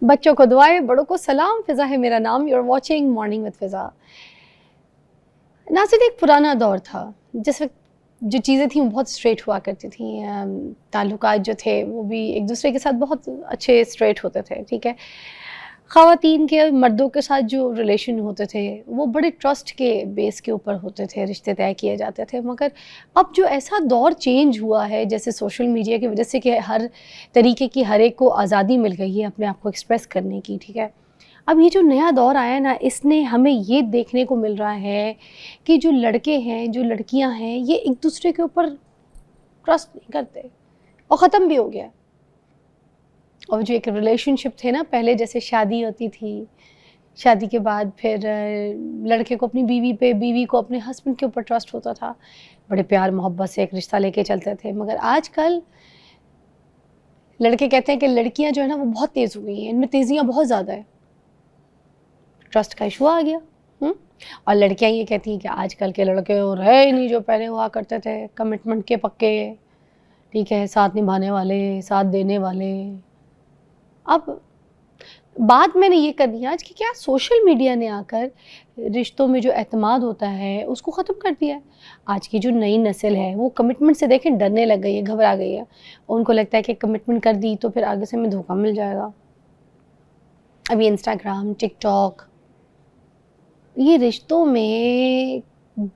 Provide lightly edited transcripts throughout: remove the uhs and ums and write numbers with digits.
بچوں کو دعائیں، بڑوں کو سلام. فضا ہے میرا نام. You are watching morning with Faza. ناظرین، ایک پرانا دور تھا جس وقت جو چیزیں تھیں وہ بہت اسٹریٹ ہوا کرتی تھیں. تعلقات جو تھے وہ بھی ایک دوسرے کے ساتھ بہت اچھے اسٹریٹ ہوتے تھے. ٹھیک ہے، خواتین کے مردوں کے ساتھ جو ریلیشن ہوتے تھے وہ بڑے ٹرسٹ کے بیس کے اوپر ہوتے تھے، رشتے طے کیے جاتے تھے. مگر اب جو ایسا دور چینج ہوا ہے، جیسے سوشل میڈیا کی وجہ سے کہ ہر طریقے کی ہر ایک کو آزادی مل گئی ہے اپنے آپ کو ایکسپریس کرنے کی. ٹھیک ہے، اب یہ جو نیا دور آیا ہے نا، اس نے ہمیں یہ دیکھنے کو مل رہا ہے کہ جو لڑکے ہیں، جو لڑکیاں ہیں، یہ ایک دوسرے کے اوپر ٹرسٹ نہیں کرتے اور ختم بھی ہو گیا. اور جو ایک ریلیشن شپ تھے نا پہلے، جیسے شادی ہوتی تھی، شادی کے بعد پھر لڑکے کو اپنی بیوی پہ، بیوی کو اپنے ہسبینڈ کے اوپر ٹرسٹ ہوتا تھا، بڑے پیار محبت سے ایک رشتہ لے کے چلتے تھے. مگر آج کل لڑکے کہتے ہیں کہ لڑکیاں جو ہے نا وہ بہت تیز ہو گئی ہیں، ان میں تیزیاں بہت زیادہ ہے، ٹرسٹ کا ایشو آ گیا. اور لڑکیاں یہ کہتی ہیں کہ آج کل کے لڑکے اور ہے ہی نہیں جو پہلے ہوا کرتے تھے، کمٹمنٹ کے پکے، ٹھیک ہے، ساتھ نبھانے والے، ساتھ دینے والے. اب بات میں نے یہ کرنی ہے آج کہ کیا سوشل میڈیا نے آ کر رشتوں میں جو اعتماد ہوتا ہے اس کو ختم کر دیا ہے. آج کی جو نئی نسل ہے وہ کمٹمنٹ سے دیکھیں ڈرنے لگ گئی ہے، گھبرا گئی ہے. ان کو لگتا ہے کہ کمٹمنٹ کر دی تو پھر آگے سے ہمیں دھوکہ مل جائے گا. ابھی انسٹاگرام، ٹک ٹاک یہ رشتوں میں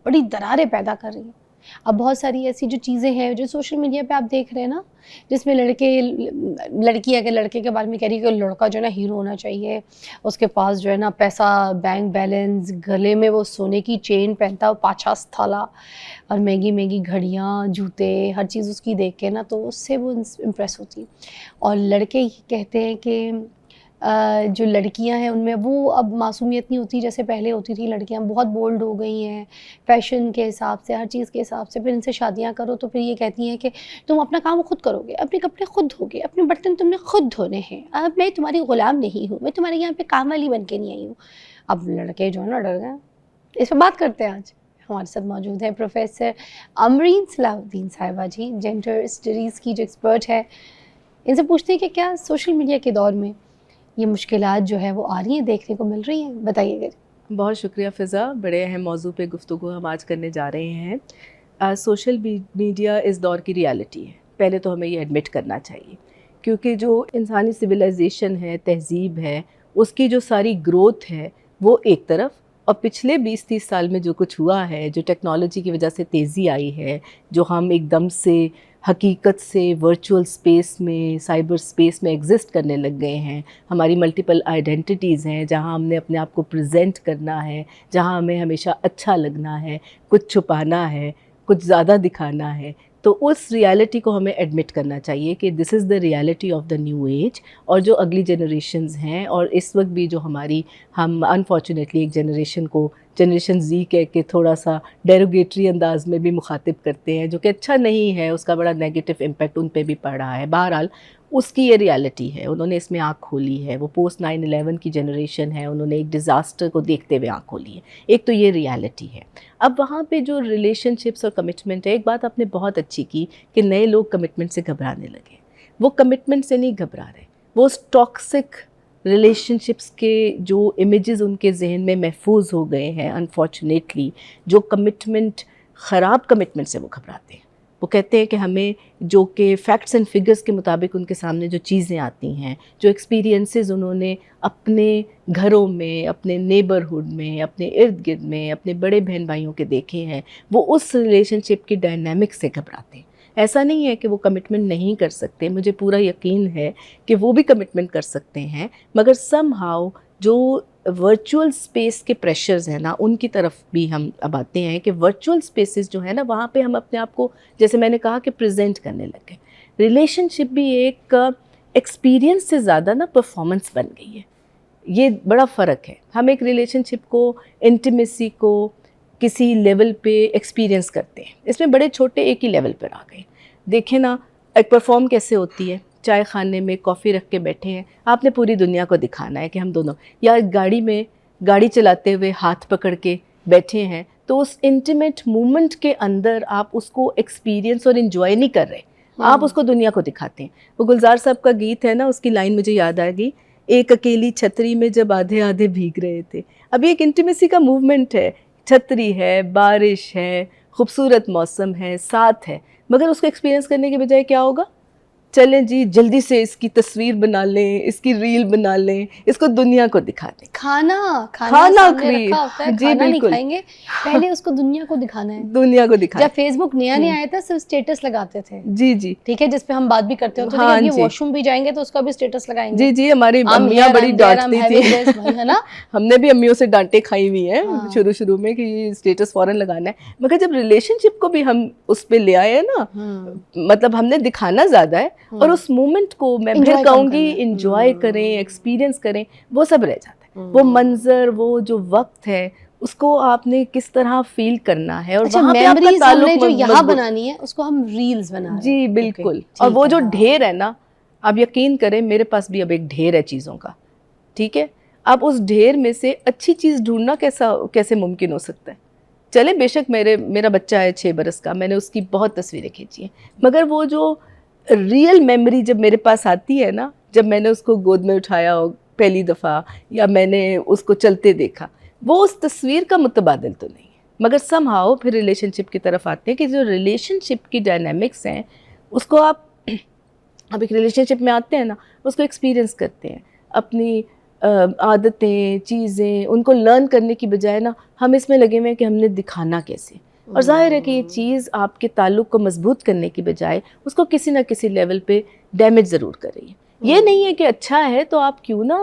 بڑی دراریں پیدا کر رہی ہیں. اب بہت ساری ایسی جو چیزیں ہیں جو سوشل میڈیا پہ آپ دیکھ رہے ہیں نا، جس میں لڑکی اگر لڑکے کے بارے میں کہہ رہی ہے کہ لڑکا جو ہے نا ہیرو ہونا چاہیے، اس کے پاس جو ہے نا پیسہ، بینک بیلنس، گلے میں وہ سونے کی چین پہنتا ہے 50 تھالہ، اور مہنگی مہنگی گھڑیاں، جوتے، ہر چیز اس کی دیکھ کے نا تو اس سے وہ امپریس ہوتی. اور لڑکے کہتے ہیں کہ جو لڑکیاں ہیں ان میں وہ اب معصومیت نہیں ہوتی جیسے پہلے ہوتی تھی. لڑکیاں بہت بولڈ ہو گئی ہیں فیشن کے حساب سے، ہر چیز کے حساب سے. پھر ان سے شادیاں کرو تو پھر یہ کہتی ہیں کہ تم اپنا کام خود کرو گے، اپنے کپڑے خود دھوگے، اپنے برتن تم نے خود دھونے ہیں، اب میں تمہاری غلام نہیں ہوں، میں تمہارے یہاں پہ کام والی بن کے نہیں آئی ہوں. اب لڑکے جو ہے نا ڈر گئے. اس پہ بات کرتے ہیں. آج ہمارے ساتھ موجود ہیں پروفیسر امرین صلاح الدین صاحبہ جی، جینڈر اسٹڈیز کی جو ایکسپرٹ ہے. ان سے پوچھتے ہیں کہ کیا سوشل میڈیا کے دور میں یہ مشکلات جو ہے وہ آ رہی ہیں، دیکھنے کو مل رہی ہیں؟ بتائیے گا. بہت شکریہ فضا، بڑے اہم موضوع پہ گفتگو ہم آج کرنے جا رہے ہیں. سوشل میڈیا اس دور کی ریالٹی ہے، پہلے تو ہمیں یہ ایڈمٹ کرنا چاہیے، کیونکہ جو انسانی سویلائزیشن ہے، تہذیب ہے، اس کی جو ساری گروتھ ہے وہ ایک طرف، اور پچھلے 20-30 سال میں جو کچھ ہوا ہے، جو ٹیکنالوجی کی وجہ سے تیزی آئی ہے، جو ہم ایک دم سے حقیقت سے ورچوئل سپیس میں، سائبر سپیس میں ایگزسٹ کرنے لگ گئے ہیں. ہماری ملٹیپل آئیڈینٹیٹیز ہیں جہاں ہم نے اپنے آپ کو پریزنٹ کرنا ہے، جہاں ہمیں ہمیشہ اچھا لگنا ہے، کچھ چھپانا ہے، کچھ زیادہ دکھانا ہے. تو اس ریالٹی کو ہمیں ایڈمٹ کرنا چاہیے کہ this is the reality of the new age. اور جو اگلی جنریشنز ہیں، اور اس وقت بھی جو ہم انفارچونیٹلی ایک جنریشن کو جنریشن زی کہہ کے تھوڑا سا ڈیروگیٹری انداز میں بھی مخاطب کرتے ہیں، جو کہ اچھا نہیں ہے، اس کا بڑا نیگیٹو امپیکٹ ان پہ بھی پڑ رہا ہے. بہرحال اس کی یہ ریالٹی ہے، انہوں نے اس میں آنکھ کھولی ہے. وہ پوسٹ 9/11 کی جنریشن ہے، انہوں نے ایک ڈیزاسٹر کو دیکھتے ہوئے آنکھ کھولی ہے. ایک تو یہ ریالٹی ہے. اب وہاں پہ جو ریلیشن شپس اور کمٹمنٹ ہے، ایک بات آپ نے بہت اچھی کی کہ نئے لوگ کمٹمنٹ سے گھبرانے لگے. وہ کمٹمنٹ سے نہیں گھبرا رہے، وہ ٹاکسک ریلیشن شپس کے جو امیجز ان کے ذہن میں محفوظ ہو گئے ہیں، انفارچونیٹلی جو کمٹمنٹ، خراب کمٹمنٹ سے وہ گھبراتے ہیں. وہ کہتے ہیں کہ ہمیں جو کہ فیکٹس اینڈ فگرز کے مطابق ان کے سامنے جو چیزیں آتی ہیں، جو ایکسپیرینسز انہوں نے اپنے گھروں میں، اپنے نیبرہڈ میں، اپنے ارد گرد میں، اپنے بڑے بہن بھائیوں کے دیکھے ہیں، وہ اس ریلیشن شپ کی ڈائنامک سے گھبراتے ہیں. ایسا نہیں ہے کہ وہ کمٹمنٹ نہیں کر سکتے، مجھے پورا یقین ہے کہ وہ بھی کمٹمنٹ کر سکتے ہیں، مگر سم ہاؤ جو ورچوئل سپیس کے پریشرز ہیں نا، ان کی طرف بھی ہم اب آتے ہیں کہ ورچوئل سپیسز جو ہیں نا، وہاں پہ ہم اپنے آپ کو جیسے میں نے کہا کہ پریزنٹ کرنے لگے. ریلیشن شپ بھی ایک ایکسپیرینس سے زیادہ نا پرفارمنس بن گئی ہے. یہ بڑا فرق ہے. ہم ایک ریلیشن شپ کو، انٹیمیسی کو کسی لیول پہ ایکسپیرینس کرتے ہیں، اس میں بڑے چھوٹے ایک ہی لیول پر آ گئے. دیکھیں نا ایک پرفارم کیسے ہوتی ہے چائے خانے میں کافی رکھ کے بیٹھے ہیں, آپ نے پوری دنیا کو دکھانا ہے کہ ہم دونوں, یا گاڑی میں گاڑی چلاتے ہوئے ہاتھ پکڑ کے بیٹھے ہیں, تو اس انٹیمیٹ مومنٹ کے اندر آپ اس کو ایکسپیرینس اور انجوائے نہیں کر رہے, آپ اس کو دنیا کو دکھاتے ہیں. وہ گلزار صاحب کا گیت ہے نا, اس کی لائن مجھے یاد آ گئی, ایک اکیلی چھتری میں جب آدھے آدھے بھیگ رہے تھے. ابھی ایک انٹیمیسی کا موومنٹ ہے, چھتری ہے, بارش ہے, خوبصورت موسم ہے, ساتھ ہے, مگر اس کو ایکسپیرینس کرنے کے بجائے کیا ہوگا, چلیں جی جلدی سے اس کی تصویر بنا لیں, اس کی ریل بنا لیں, اس کو دنیا کو دکھا دیں. کھانا سامنے رکھا ہوتا ہے, جی کھانا نہیں بالکل, کھائیں گے, پہلے اس کو دنیا کو دکھانا ہے. دنیا کو دکھا. جب فیس بک نیا نہیں آیا تھا صرف اسٹیٹس لگاتے تھے, جی جی ٹھیک ہے, جس پہ ہم بات بھی کرتے ہوتے تھے, اب یہ واش روم بھی جائیں گے تو اس کا بھی اسٹیٹس لگائیں گے. جی جی, ہماری امیاں بڑی ڈانٹتی تھی, ہے نا, ہم نے بھی امیوں سے ڈانٹے کھائی ہوئی ہیں شروع میں کہ یہ اسٹیٹس فوراً لگانا ہے. مگر جب ریلیشن شپ کو بھی ہم اس پہ لے آئے نا, مطلب ہم نے دکھانا زیادہ ہے, اور اس مومنٹ کو میں پھر کہوں گی انجوائے کریں, ایکسپیرینس کریں, وہ سب رہ جاتا ہے. وہ منظر, وہ جو وقت ہے, اس کو آپ نے کس طرح فیل کرنا ہے, اور وہاں پہ آپ کا تعلق جو یہاں بنانی ہے اس کو ہم ریلز بنا رہے ہیں. جی بالکل. اور وہ جو ڈھیر ہے نا, آپ یقین کریں میرے پاس بھی اب ایک ڈھیر ہے چیزوں کا, ٹھیک ہے, اب اس ڈھیر میں سے اچھی چیز ڈھونڈنا کیسے ممکن ہو سکتا ہے. چلے بے شک میرا بچہ ہے 6 برس کا, میں نے اس کی بہت تصویریں کھینچی ہیں, مگر وہ جو ریئل میموری جب میرے پاس آتی ہے نا, جب میں نے اس کو گود میں اٹھایا ہو پہلی دفعہ, یا میں نے اس کو چلتے دیکھا, وہ اس تصویر کا متبادل تو نہیں ہے. مگر سم ہاؤ پھر ریلیشن شپ کی طرف آتے ہیں کہ جو ریلیشن شپ کی ڈائنامکس ہیں, اس کو آپ ایک ریلیشن شپ میں آتے ہیں نا, اس کو ایکسپیرینس کرتے ہیں, اپنی عادتیں, چیزیں, ان کو لرن کرنے کی بجائے نا ہم اس میں لگے ہوئے ہیں کہ ہم نے دکھانا کیسے. اور ظاہر ہے کہ یہ چیز آپ کے تعلق کو مضبوط کرنے کی بجائے اس کو کسی نہ کسی لیول پہ ڈیمیج ضرور کر رہی ہے. یہ نہیں ہے کہ اچھا ہے تو آپ کیوں نہ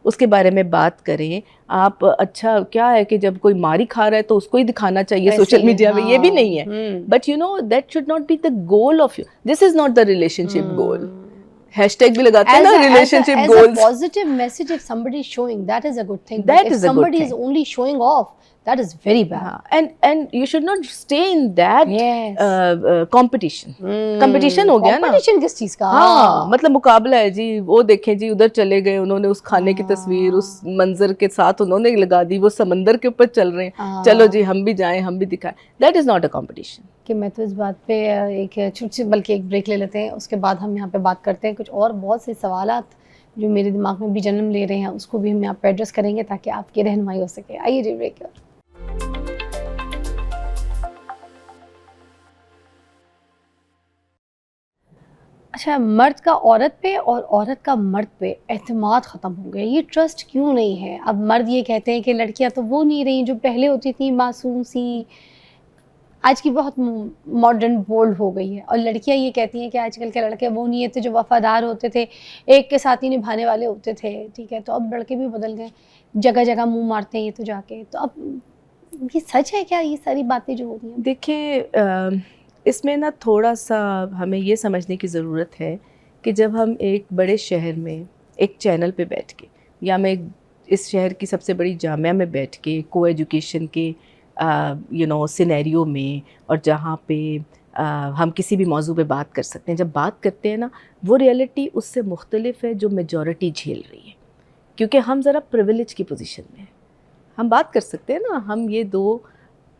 اس کے بارے میں بات کریں. آپ اچھا کیا ہے کہ جب کوئی ماری کھا رہا ہے تو اس کو ہی دکھانا چاہیے سوشل میڈیا میں, یہ بھی نہیں ہے. But you know that should not be the goal of you, this is not the relationship goal. Hashtag بھی لگاتے ہیں نا relationship goals. Positive message of somebody is showing, that is a good thing. That if is a good somebody thing. is only showing off, that is very bad. And you should not stay in that competition. Competition ہو گیا نا. Competition کس چیز کا؟ ہاں مطلب مقابلہ ہے جی, وہ دیکھیں جی ادھر چلے گئے, انہوں نے اس کھانے کی تصویر اس منظر کے ساتھ انہوں نے لگا دی, وہ سمندر کے اوپر چل رہے ہیں, چلو جی ہم بھی جائیں, ہم بھی دکھائیں. That is not a competition. کہ میں تو اس بات پہ ایک چھوٹی سی بلکہ ایک بریک لے لیتے ہیں, اس کے بعد ہم یہاں پہ بات کرتے ہیں کچھ اور بہت سے سوالات جو میرے دماغ میں بھی جنم لے رہے ہیں, اس کو بھی ہم یہاں پہ ایڈریس کریں گے تاکہ آپ کی رہنمائی ہو سکے. آئیے جی بریک. اچھا, مرد کا عورت پہ اور عورت کا مرد پہ اعتماد ختم ہو گیا, یہ ٹرسٹ کیوں نہیں ہے؟ اب مرد یہ کہتے ہیں کہ لڑکیاں تو وہ نہیں رہیں جو پہلے ہوتی تھیں, معصوم سی, آج کی بہت ماڈرن بولڈ ہو گئی ہے. اور لڑکیاں یہ کہتی ہیں کہ آج کل کے لڑکے وہ نہیں تھے جو وفادار ہوتے تھے, ایک کے ساتھ ہی نبھانے والے ہوتے تھے, ٹھیک ہے. تو اب لڑکے بھی بدل گئے, جگہ جگہ منہ مارتے ہیں یہ تو جا کے. تو اب یہ سچ ہے کیا یہ ساری باتیں جو ہو رہی ہیں؟ دیکھیں اس میں نا تھوڑا سا ہمیں یہ سمجھنے کی ضرورت ہے کہ جب ہم ایک بڑے شہر میں ایک چینل پہ بیٹھ کے, یا میں اس شہر کی سب سے بڑی جامعہ میں بیٹھ کے کو ایجوکیشن کے سینیریو میں, اور جہاں پہ ہم کسی بھی موضوع پہ بات کر سکتے ہیں, جب بات کرتے ہیں نا وہ ریئلٹی اس سے مختلف ہے جو میجورٹی جھیل رہی ہے. کیونکہ ہم ذرا پریویلیج کی پوزیشن میں ہیں, ہم بات کر سکتے ہیں نا, ہم یہ 2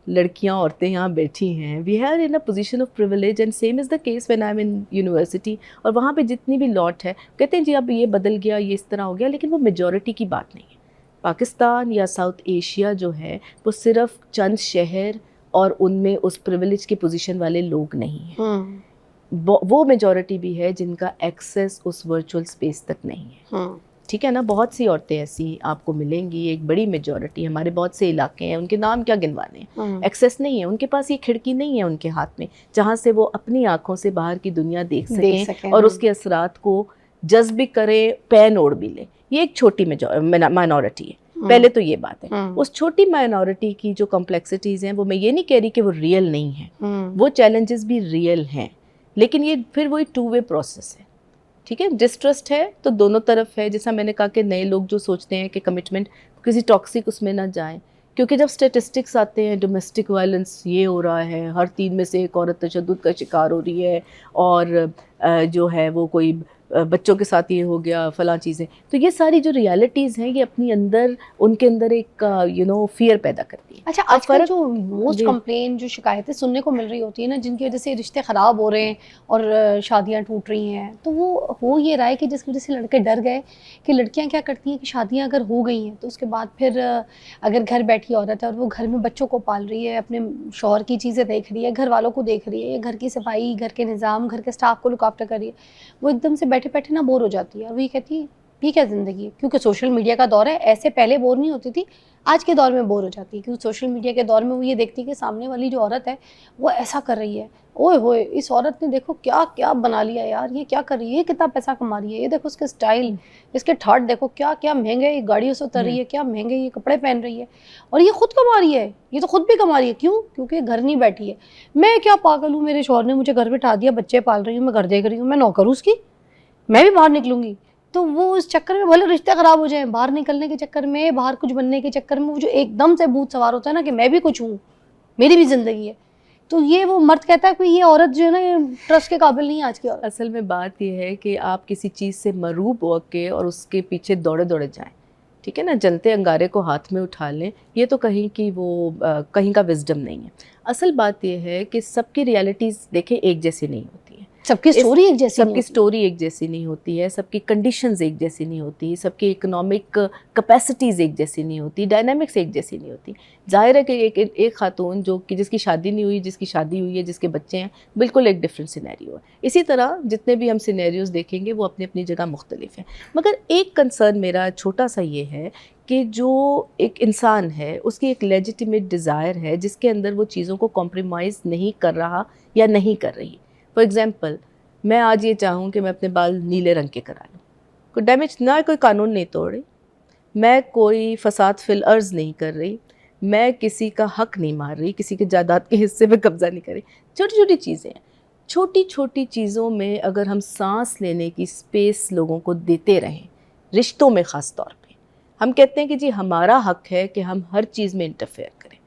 لڑکیاں عورتیں یہاں بیٹھی ہیں, we are in a position of privilege, and same is the case when I am in university. اور وہاں پہ جتنی بھی لاٹ ہے کہتے ہیں جی اب یہ بدل گیا, یہ اس طرح ہو گیا, لیکن وہ میجورٹی کی بات نہیں ہے. پاکستان یا ساؤتھ ایشیا جو ہے وہ صرف چند شہر اور ان میں اس پریویلیج کی پوزیشن والے لوگ نہیں ہیں, وہ میجورٹی بھی ہے جن کا ایکسیس اس ورچوئل اسپیس تک نہیں ہے. ٹھیک ہے نا, بہت سی عورتیں ایسی آپ کو ملیں گی, ایک بڑی میجورٹی, ہمارے بہت سے علاقے ہیں, ان کے نام کیا گنوانے ہیں, ایکسیس نہیں ہے, ان کے پاس یہ کھڑکی نہیں ہے ان کے ہاتھ میں جہاں سے وہ اپنی آنکھوں سے باہر کی دنیا دیکھ سکیں اور اس کے اثرات کو جذب بھی کریں, پین اوڑھ بھی لیں. یہ ایک چھوٹی مائنورٹی ہے. پہلے تو یہ بات ہے, اس چھوٹی مائنورٹی کی جو کمپلیکسٹیز ہیں وہ میں یہ نہیں کہہ رہی کہ وہ ریئل نہیں ہیں, وہ چیلنجز بھی ریئل ہیں, لیکن یہ پھر وہی 2 وے پروسیس ہے. ٹھیک ہے, ڈسٹرسٹ ہے تو دونوں طرف ہے. جیسا میں نے کہا کہ نئے لوگ جو سوچتے ہیں کہ کمٹمنٹ کسی ٹاکسک اس میں نہ جائیں, کیونکہ جب اسٹیٹسٹکس آتے ہیں ڈومیسٹک وائلنس یہ ہو رہا ہے, ہر 3 میں سے ایک عورت تشدد کا شکار ہو رہی ہے, اور جو ہے وہ کوئی بچوں کے ساتھ یہ ہو گیا فلاں چیزیں. تو یہ ساری جو ریالٹیز ہیں یہ اپنی اندر ان کے اندر ایک فیئر پیدا کرتی ہے. اچھا آج کل جو موسٹ کمپلین جو شکایتیں سننے کو مل رہی ہوتی ہیں نا, جن کی وجہ سے رشتے خراب ہو رہے ہیں اور شادیاں ٹوٹ رہی ہیں, تو وہ ہو یہ رہا ہے کہ جس کی وجہ سے لڑکے ڈر گئے کہ لڑکیاں کیا کرتی ہیں کہ شادیاں اگر ہو گئی ہیں تو اس کے بعد پھر اگر گھر بیٹھی عورت ہے اور وہ گھر میں بچوں کو پال رہی ہے, اپنے شوہر کی چیزیں دیکھ رہی ہے, گھر والوں کو دیکھ رہی ہے, گھر کی صفائی, گھر کے نظام, گھر کے اسٹاف کو لک آفٹر کر رہی ہے, وہ ایک دم سے بیٹھے بیٹھے نا بور ہو جاتی ہے. اور وہی کہتی ہے یہ کیا زندگی ہے, کیونکہ سوشل میڈیا کا دور ہے. ایسے پہلے بور نہیں ہوتی تھی, آج کے دور میں بور ہو جاتی ہے, کیونکہ سوشل میڈیا کے دور میں وہ یہ دیکھتی ہے کہ سامنے والی جو عورت ہے وہ ایسا کر رہی ہے, اوئے ہوئے اس عورت نے دیکھو کیا کیا بنا لیا یار, یہ کیا کر رہی ہے, یہ کتنا پیسہ کما رہی ہے, یہ دیکھو اس کے سٹائل, اس کے تھاٹ دیکھو کیا کیا مہنگے یہ گاڑیوں سے اتر رہی ہے, کیا مہنگے یہ کپڑے پہن رہی ہے, اور یہ خود کما رہی ہے, یہ تو خود بھی کما رہی ہے. کیوں؟ کیونکہ گھر نہیں بیٹھی ہے. میں کیا پاگل ہوں, میرے شوہر نے مجھے گھر بٹھا دیا, بچے پال رہی ہوں, میں گھر دیکھ رہی ہوں, میں نوکر ہوں اس کی, میں بھی باہر نکلوں گی. تو وہ اس چکر میں بھلے رشتے خراب ہو جائیں, باہر نکلنے کے چکر میں, باہر کچھ بننے کے چکر میں, وہ جو ایک دم سے بھوت سوار ہوتا ہے نا کہ میں بھی کچھ ہوں, میری بھی زندگی ہے, تو یہ وہ مرد کہتا ہے کہ یہ عورت جو ہے نا یہ ٹرسٹ کے قابل نہیں ہے آج کی عورت. اصل میں بات یہ ہے کہ آپ کسی چیز سے مروب ہو کے اور اس کے پیچھے دوڑے دوڑے جائیں, ٹھیک ہے نا, جلتے انگارے کو ہاتھ میں اٹھا لیں, یہ تو کہیں کی وہ کہیں کا وزڈم نہیں ہے. اصل بات یہ ہے کہ سب کی ریالٹیز دیکھیں ایک جیسی نہیں ہوتی ہیں, سب کی سٹوری ایک جیسی سب کی سٹوری ایک جیسی نہیں ہوتی ہے, سب کی کنڈیشنز ایک جیسی نہیں ہوتی, سب کی اکنامک کیپیسٹیز ایک جیسی نہیں ہوتی, ڈائنامکس ایک جیسی نہیں ہوتی. ظاہر ہے کہ ایک خاتون جو کہ جس کی شادی نہیں ہوئی, جس کی شادی ہوئی ہے, جس کے بچے ہیں, بالکل ایک ڈفرینٹ سینیریو ہے. اسی طرح جتنے بھی ہم سینیریوز دیکھیں گے وہ اپنی اپنی جگہ مختلف ہیں. مگر ایک کنسرن میرا چھوٹا سا یہ ہے کہ جو ایک انسان ہے اس کی ایک لیجیٹیمیٹ ڈیزائر ہے جس کے اندر وہ چیزوں کو کمپرومائز نہیں کر رہا یا نہیں کر رہی. فار ایگزامپل, میں آج یہ چاہوں کہ میں اپنے بال نیلے رنگ کے کرا لوں, کوئی ڈیمیج نہ, کوئی قانون نہیں توڑ رہی, میں کوئی فساد فی الارض نہیں کر رہی, میں کسی کا حق نہیں مار رہی, کسی کے جائیداد کے حصے پہ قبضہ نہیں کر رہی. چھوٹی چھوٹی چیزیں ہیں, چھوٹی چھوٹی چیزوں میں اگر ہم سانس لینے کی سپیس لوگوں کو دیتے رہیں, رشتوں میں خاص طور پہ, ہم کہتے ہیں کہ جی ہمارا حق ہے کہ ہم ہر چیز میں انٹرفیئر کریں,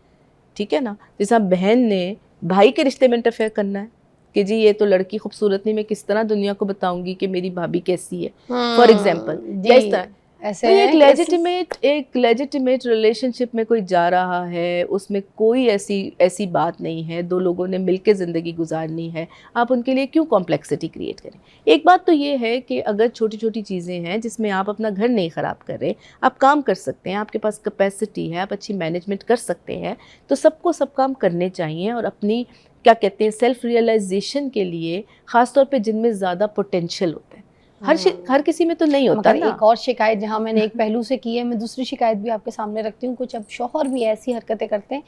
ٹھیک ہے نا. جیسا بہن نے بھائی کے رشتے میں انٹرفیئر کرنا ہے کہ جی یہ تو لڑکی خوبصورت نہیں, میں کس طرح دنیا کو بتاؤں گی کہ میری بھابھی کیسی ہے, فار ایگزامپل. یا اس طرح ایک لیجیٹیمیٹ ریلیشن شپ میں کوئی جا رہا ہے, اس میں کوئی ایسی بات نہیں ہے, دو لوگوں نے مل کے زندگی گزارنی ہے, آپ ان کے لیے کیوں کمپلیکسٹی کریٹ کریں. ایک بات تو یہ ہے کہ اگر چھوٹی چھوٹی چیزیں ہیں جس میں آپ اپنا گھر نہیں خراب کر رہے, آپ کام کر سکتے ہیں, آپ کے پاس کیپیسٹی ہے, آپ اچھی مینجمنٹ کر سکتے ہیں, تو سب کو سب کام کرنے چاہیے. اور اپنی کیا کہتے ہیں سیلف ریئلائزیشن کے لیے, خاص طور پہ جن میں زیادہ پوٹینشیل ہوتا ہے, ہر کسی میں تو نہیں ہوتا نا. ایک اور شکایت جہاں میں نے ایک پہلو سے کی ہے, میں دوسری شکایت بھی آپ کے سامنے رکھتی ہوں. کچھ اب شوہر بھی ایسی حرکتیں کرتے ہیں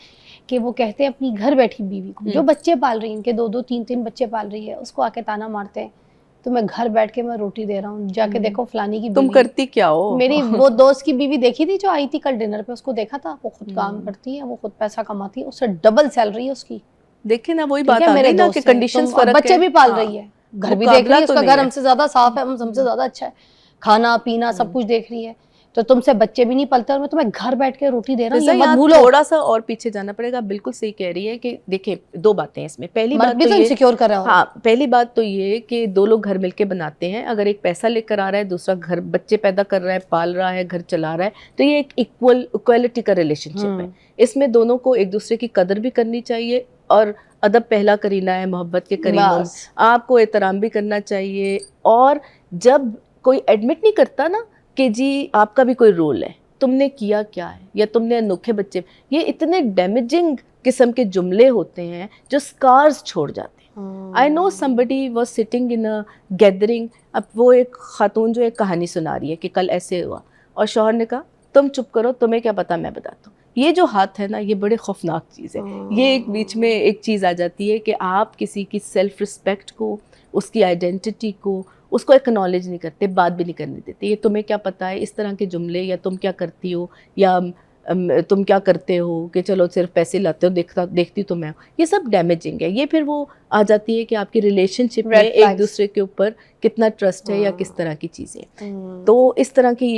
کہ وہ کہتے ہیں اپنی گھر بیٹھی بیوی کو, جو بچے پال رہی ہیں, ان کے 2-2 3-3 بچے پال رہی ہے, اس کو آ کے تانا مارتے ہیں, تو میں گھر بیٹھ کے میں روٹی دے رہا ہوں, جا کے دیکھو فلانی کی بیوی. تم کرتی کیا ہو؟ میری وہ دوست کی بیوی دیکھی تھی جو آئی تھی کل ڈنر پہ, اس کو دیکھا تھا, وہ خود کام کرتی ہے, وہ خود پیسہ کماتی ہے, اس سے ڈبل سیلری ہے اس کی. دیکھیں نا وہی بات آ گئی نا کہ کنڈیشنز فرق ہے. بچے بھی پال رہی ہے, گھر بھی دیکھ رہی ہے, اس کا گھر ہم سے زیادہ صاف ہے, ہم سے زیادہ اچھا ہے, کھانا پینا سب کچھ دیکھ رہی ہے, تو تم سے بچے بھی نہیں پلتے, اور میں تمہیں گھر بیٹھ کے روٹی دے رہا ہوں, یہ مت بھولو. تھوڑا سا اور پیچھے جانا پڑے گا. بالکل صحیح کہہ رہی ہے کہ دیکھیں 2 باتیں ہیں اس میں. پہلی بات تو یہ انسیکیور کر رہا ہو. ہاں, پہلی بات تو یہ کہ 2 لوگ گھر مل کے بناتے ہیں. اگر ایک پیسہ لے کر آ رہا ہے, دوسرا گھر بچے پیدا کر رہا ہے, پال رہا ہے, گھر چلا رہا ہے, تو یہ ایک ایکوالٹی کا ریلیشن شپ ہے. اس میں دونوں کو ایک دوسرے کی قدر بھی کرنی چاہیے, اور ادب پہلا کرینہ ہے محبت کے قرینوں, آپ کو احترام بھی کرنا چاہیے. اور جب کوئی ایڈمٹ نہیں کرتا نا کہ جی آپ کا بھی کوئی رول ہے, تم نے کیا کیا ہے, یا تم نے انوکھے بچے, یہ اتنے ڈیمیجنگ قسم کے جملے ہوتے ہیں جو سکارز چھوڑ جاتے ہیں. آئی نو somebody was sitting in a gathering, اب وہ ایک خاتون جو ایک کہانی سنا رہی ہے کہ کل ایسے ہوا, اور شوہر نے کہا تم چپ کرو, تمہیں کیا پتا, میں بتاتا ہوں. یہ جو ہاتھ ہے نا, یہ بڑے خوفناک چیز ہے. یہ ایک بیچ میں ایک چیز آ جاتی ہے کہ آپ کسی کی سیلف رسپیکٹ کو, اس کی آئیڈینٹی کو, اس کو ایکنالج نہیں کرتے, بات بھی نہیں کرنے دیتے. یہ تمہیں کیا پتہ ہے, اس طرح کے جملے, یا تم کیا کرتی ہو, یا تم کیا کرتے ہو, کہ چلو صرف پیسے لاتے ہو, دیکھتی تو میں ہوں, یہ سب ڈیمیجنگ ہے. یہ پھر وہ آ جاتی ہے کہ آپ کی ریلیشن شپ میں ایک دوسرے کے اوپر کتنا ٹرسٹ ہے یا کس طرح کی چیزیں. تو اس طرح کی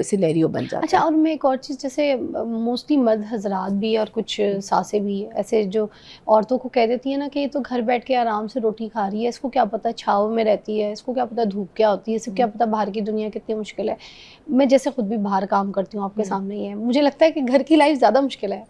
سینیریو بن جاتا ہے. اچھا، اور میں ایک اور چیز، جیسے موسٹلی مرد حضرات بھی اور کچھ ساسیں بھی ایسے جو عورتوں کو کہہ دیتی ہیں نا کہ یہ تو گھر بیٹھ کے آرام سے روٹی کھا رہی ہے، اس کو کیا پتہ چھاؤں میں رہتی ہے، اس کو کیا پتہ دھوپ کیا ہوتی ہے، اس کو کیا پتہ باہر کی دنیا کتنی مشکل ہے. میں جیسے خود بھی باہر کام کرتی ہوں، آپ کے سامنے ہی ہے، مجھے لگتا ہے کہ گھر کی لائف زیادہ مشکل ہے.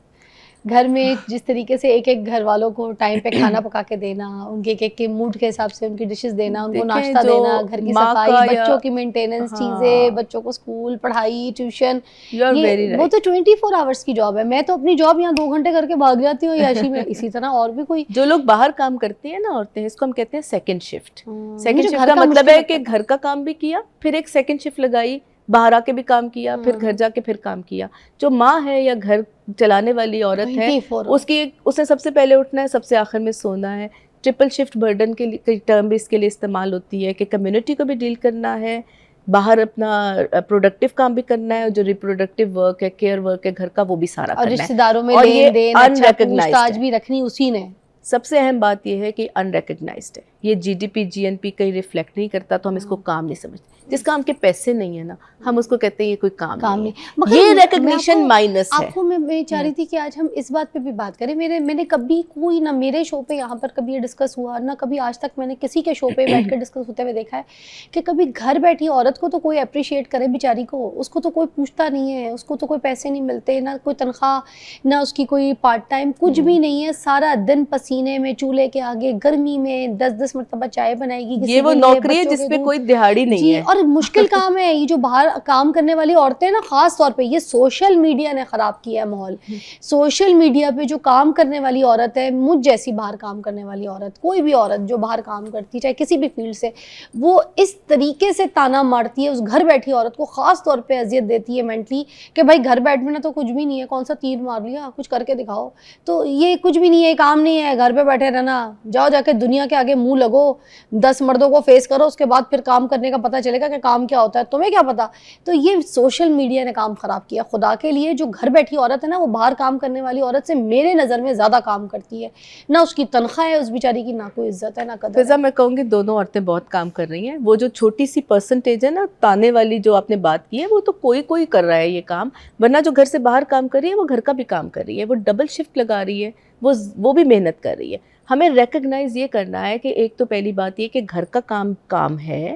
گھر میں جس طریقے سے ایک ایک گھر والوں کو ٹائم پہ کھانا پکا کے دینا، ان کے ایک موڈ کے حساب سے ان کی ڈشز دینا، ان کو ناشتہ دینا، گھر کی صفائی، بچوں کی مینٹیننس، چیزیں، بچوں کو اسکول پڑھائی، ٹیوشن، وہ تو 24 آورس کی جاب ہے. میں تو اپنی جاب یہاں 2 گھنٹے کر کے بھاگ جاتی ہوں عیاشی میں. اسی طرح اور بھی کوئی جو لوگ باہر کام کرتے ہیں نا عورتیں، اس کو ہم کہتے ہیں سیکنڈ شفٹ. سیکنڈ شفٹ کا مطلب ہے کہ گھر کا کام بھی کیا، پھر ایک سیکنڈ شفٹ لگائی، باہر آ کے بھی کام کیا، پھر گھر جا کے پھر کام کیا. جو ماں ہے یا گھر چلانے والی عورت ہے، اس نے سب سے پہلے اٹھنا ہے، سب سے آخر میں سونا ہے. ٹرپل شفٹ برڈن کے لیے ٹرم بھی اس کے لیے استعمال ہوتی ہے کہ کمیونٹی کو بھی ڈیل کرنا ہے، باہر اپنا پروڈکٹیو کام بھی کرنا ہے، اور جو ریپروڈکٹیو ورک ہے، کیئر ورک ہے گھر کا، وہ بھی سارا کرنا ہے. اور رشتہ داروں میں اور لین دین، اچھا پوچھ تاچھ ہے. بھی رکھنی اسی نے. سب سے اہم بات یہ ہے کہ ان ریکگنائزڈ ہے. یہ جی ڈی پی جی این پی کہیں ریفلیکٹ نہیں کرتا، تو ہم اس کو کام نہیں سمجھتے. جس کام کے پیسے نہیں ہیں نا، ہم اس کو کہتے ہیں یہ کوئی کام نہیں. یہ ریکگنیشن مائنس ہے. آپ کو میں چاہ رہی تھی کہ آج ہم اس بات پہ بھی بات کریں. میں نے کبھی کوئی نہ میرے شو پہ یہاں پر کبھی یہ ڈسکس ہوا، نہ کبھی آج تک میں نے کسی کے شو پہ بیٹھ کر ڈسکس ہوتے ہوئے دیکھا ہے کہ کبھی گھر بیٹھی عورت کو تو کوئی اپریشیٹ کرے بیچاری کو. اس کو تو کوئی پوچھتا نہیں ہے، اس کو تو کوئی پیسے نہیں ملتے، نہ کوئی تنخواہ، نہ اس کی کوئی پارٹ ٹائم، کچھ بھی نہیں ہے. سارا دن پسینے میں چولہے کے آگے گرمی میں 10 مرتبہ چائے بنائے گی. یہ وہ نوکری ہے جس پہ کوئی دہاڑی نہیں ہے. اور مشکل کام ہے. یہ جو باہر کام کرنے والی عورتیں نا، خاص طور پہ یہ سوشل میڈیا نے خراب کیا ہے ماحول. سوشل میڈیا پہ جو کام کرنے والی عورت ہے، مجھ جیسی باہر کام کرنے والی عورت، کوئی بھی عورت جو باہر کام کرتی چاہے کسی بھی فیلڈ سے، وہ اس طریقے سے تانا مارتی ہے اس گھر بیٹھی عورت کو، خاص طور پہ اذیت دیتی ہے مینٹلی کہ بھائی گھر بیٹھنا تو کچھ بھی نہیں ہے، کون سا تیر مار لیا، کچھ کر کے دکھاؤ. تو یہ کچھ بھی نہیں ہے، کام نہیں ہے، گھر پہ بیٹھے رہنا. جاؤ جا کے دنیا کے آگے منہ لگو، 10 مردوں کو فیس کرو، اس کے بعد پھر کام کرنے کا پتہ چلے گا کہ کام کیا ہوتا ہے. تمہیں کیا پتا. تو یہ سوشل میڈیا نے کام خراب کیا. خدا کے لیے جو گھر بیٹھی عورت ہے نا، وہ باہر کام کرنے والی عورت سے میرے نظر میں زیادہ کام کرتی ہے. نہ اس کی تنخواہ ہے اس بیچاری کی، نہ کوئی عزت ہے، نہ قدر فضا. میں کہوں گی دونوں عورتیں بہت کام کر رہی ہیں. وہ جو چھوٹی سی پرسنٹیج ہے نا تانے والی جو آپ نے بات کی ہے، وہ تو کوئی کر رہا ہے یہ کام. ورنہ جو گھر سے باہر کام کر رہی ہے وہ گھر کا بھی کام کر رہی ہے، وہ ڈبل شفٹ لگا رہی ہے، وہ بھی محنت کر رہی ہے. ہمیں ریکگنائز یہ کرنا ہے کہ ایک تو پہلی بات یہ کہ گھر کا کام ہے،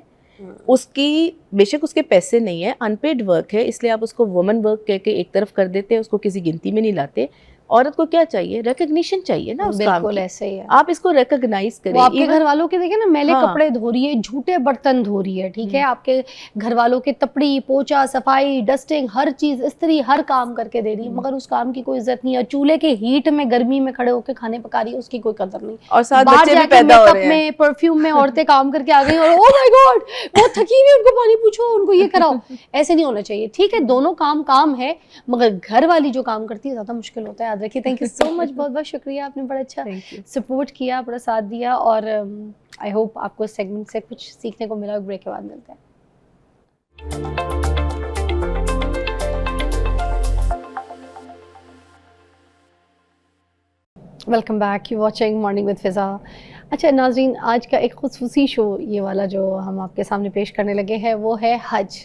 اس کی بے شک اس کے پیسے نہیں ہیں، ان پیڈ ورک ہے، اس لیے آپ اس کو وومن ورک کہہ کے ایک طرف کر دیتے ہیں، اس کو کسی گنتی میں نہیں لاتے. عورت کو کیا چاہیے؟ ریکگنیشن چاہیے نا اس کام کی. بالکل ایسے ہی ہے. آپ اس کو ریکگنائز کریں. آپ کے گھر والوں کے دیکھیں نا، میلے کپڑے دھو رہی ہے، جھوٹے برتن دھو رہی ہے، ٹھیک ہے. آپ کے گھر والوں کے تپڑی پوچھا صفائی ڈسٹنگ ہر چیز استری ہر کام کر کے دے رہی ہے، مگر اس کام کی کوئی عزت نہیں ہے. چولہے کے ہیٹ میں گرمی میں کھڑے ہو کے کھانے پکا رہی ہے، اس کی کوئی قدر نہیں. اور ساتھ بچے بھی پیدا ہو رہے ہیں. میں پرفیوم میں عورتیں کام کر کے آ گئی اور او مائی گاڈ وہ تھکی ہوئی، ان کو پانی پوچھو، ان کو یہ کراؤ. ایسے نہیں ہونا چاہیے. ٹھیک ہے دونوں کام ہے، مگر گھر والی جو کام کرتی ہے زیادہ مشکل ہوتا ہے. یاد رکھیے. تھینک یو سو مچ. بہت بہت شکریہ. آپ نے بڑا اچھا سپورٹ کیا، بڑا ساتھ دیا، اور آئی ہوپ آپ کو اس سیگمنٹ سے کچھ سیکھنے کو ملا. بریک کے بعد ملتے ہیں. Welcome back. You watching morning with فضا. اچھا ناظرین، آج کا ایک خصوصی شو یہ والا جو ہم آپ کے سامنے پیش کرنے لگے ہیں وہ ہے حج.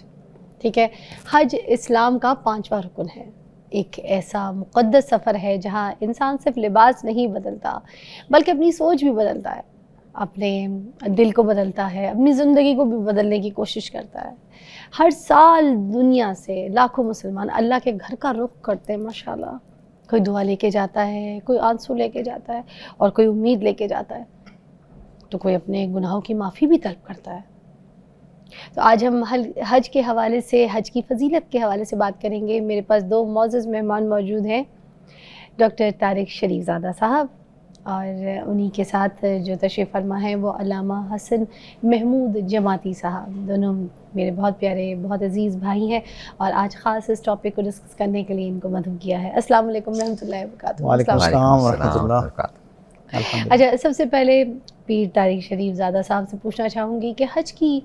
ٹھیک ہے. حج اسلام کا 5واں رکن ہے. ایک ایسا مقدس سفر ہے جہاں انسان صرف لباس نہیں بدلتا بلکہ اپنی سوچ بھی بدلتا ہے، اپنے دل کو بدلتا ہے، اپنی زندگی کو بھی بدلنے کی کوشش کرتا ہے. ہر سال دنیا سے لاکھوں مسلمان اللہ کے گھر کا رخ کرتے ہیں. ماشاءاللہ کوئی دعا لے کے جاتا ہے، کوئی آنسو لے کے جاتا ہے، اور کوئی امید لے کے جاتا ہے، تو کوئی اپنے گناہوں کی معافی بھی طلب کرتا ہے. تو آج ہم حج کے حوالے سے، حج کی فضیلت کے حوالے سے بات کریں گے. میرے پاس 2 معزز مہمان موجود ہیں، ڈاکٹر طارق شریف زادہ صاحب، اور انہی کے ساتھ جو تشریف فرما ہے وہ علامہ حسن محمود جماعتی صاحب. دونوں میرے بہت پیارے بہت عزیز بھائی ہیں، اور آج خاص اس ٹاپک کو ڈسکس کرنے کے لیے ان کو مدعو کیا ہے. السلام علیکم ورحمۃ اللہ وبرکاتہ. وعلیکم السلام ورحمۃ اللہ وبرکاتہ. اچھا، سب سے پہلے پیر طارق شریف زادہ صاحب سے پوچھنا چاہوں گی کہ حج کی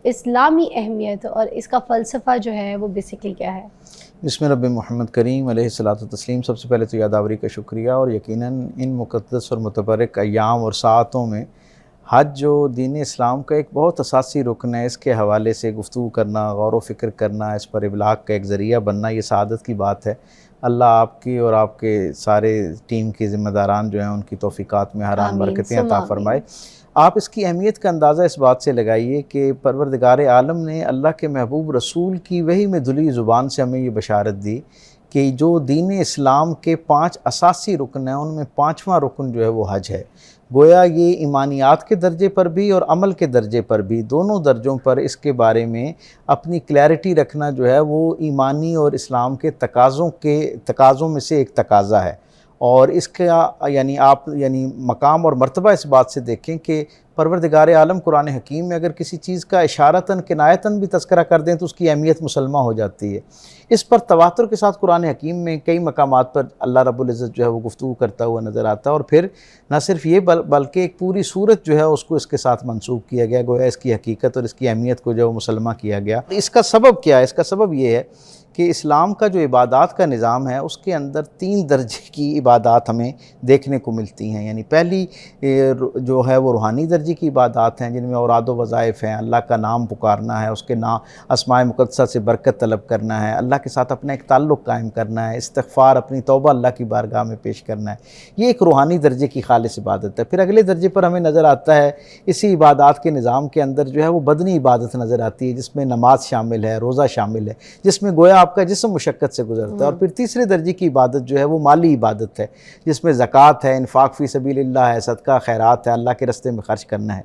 اسلامی اہمیت اور اس کا فلسفہ جو ہے وہ بیسکلی کیا ہے؟ بسم رب محمد کریم علیہ الصلاۃ والتسلیم. سب سے پہلے تو یاداوری کا شکریہ، اور یقیناً ان مقدس اور متبرک ایام اور ساعتوں میں حج جو دین اسلام کا ایک بہت اساسی رکن ہے، اس کے حوالے سے گفتگو کرنا، غور و فکر کرنا، اس پر ابلاغ کا ایک ذریعہ بننا، یہ سعادت کی بات ہے۔ اللہ آپ کی اور آپ کے سارے ٹیم کے ذمہ داران جو ہیں ان کی توفیقات میں ہر آن آمین، برکتیں ثم عطا آمین۔ فرمائے۔ آپ اس کی اہمیت کا اندازہ اس بات سے لگائیے کہ پروردگار عالم نے اللہ کے محبوب رسول کی وحی میں دھلی زبان سے ہمیں یہ بشارت دی کہ جو دین اسلام کے 5 اساسی رکن ہیں ان میں 5واں رکن جو ہے وہ حج ہے۔ گویا یہ ایمانیات کے درجے پر بھی اور عمل کے درجے پر بھی، دونوں درجوں پر اس کے بارے میں اپنی کلیئرٹی رکھنا جو ہے وہ ایمانی اور اسلام کے تقاضوں میں سے ایک تقاضا ہے۔ اور اس کا آپ مقام اور مرتبہ اس بات سے دیکھیں کہ پروردگار عالم قرآن حکیم میں اگر کسی چیز کا اشارتاً کنایتاً بھی تذکرہ کر دیں تو اس کی اہمیت مسلمہ ہو جاتی ہے۔ اس پر تواتر کے ساتھ قرآن حکیم میں کئی مقامات پر اللہ رب العزت جو ہے وہ گفتگو کرتا ہوا نظر آتا ہے، اور پھر نہ صرف یہ بلکہ ایک پوری صورت جو ہے اس کو اس کے ساتھ منسوب کیا گیا، گویا اس کی حقیقت اور اس کی اہمیت کو جو مسلمہ کیا گیا۔ اس کا سبب کیا ہے؟ اس کا سبب یہ ہے کہ اسلام کا جو عبادات کا نظام ہے اس کے اندر 3 درجے کی عبادات ہمیں دیکھنے کو ملتی ہیں۔ یعنی پہلی جو ہے وہ روحانی درجے کی عبادات ہیں جن میں اوراد و وظائف ہیں، اللہ کا نام پکارنا ہے، اس کے نام اسماء مقدسہ سے برکت طلب کرنا ہے، اللہ کے ساتھ اپنا ایک تعلق قائم کرنا ہے، استغفار، اپنی توبہ اللہ کی بارگاہ میں پیش کرنا ہے۔ یہ ایک روحانی درجے کی خالص عبادت ہے۔ پھر اگلے درجے پر ہمیں نظر آتا ہے اسی عبادات کے نظام کے اندر جو ہے وہ بدنی عبادت نظر آتی ہے، جس میں نماز شامل ہے، روزہ شامل ہے، جس میں گویا آپ کا جسم مشقت سے گزرتا ہے۔ اور پھر تیسرے درجے کی عبادت جو ہے وہ مالی عبادت ہے، جس میں زکوٰۃ ہے، انفاق فی سبیل اللہ ہے، صدقہ خیرات ہے، اللہ کے راستے میں خرچ کرنا ہے۔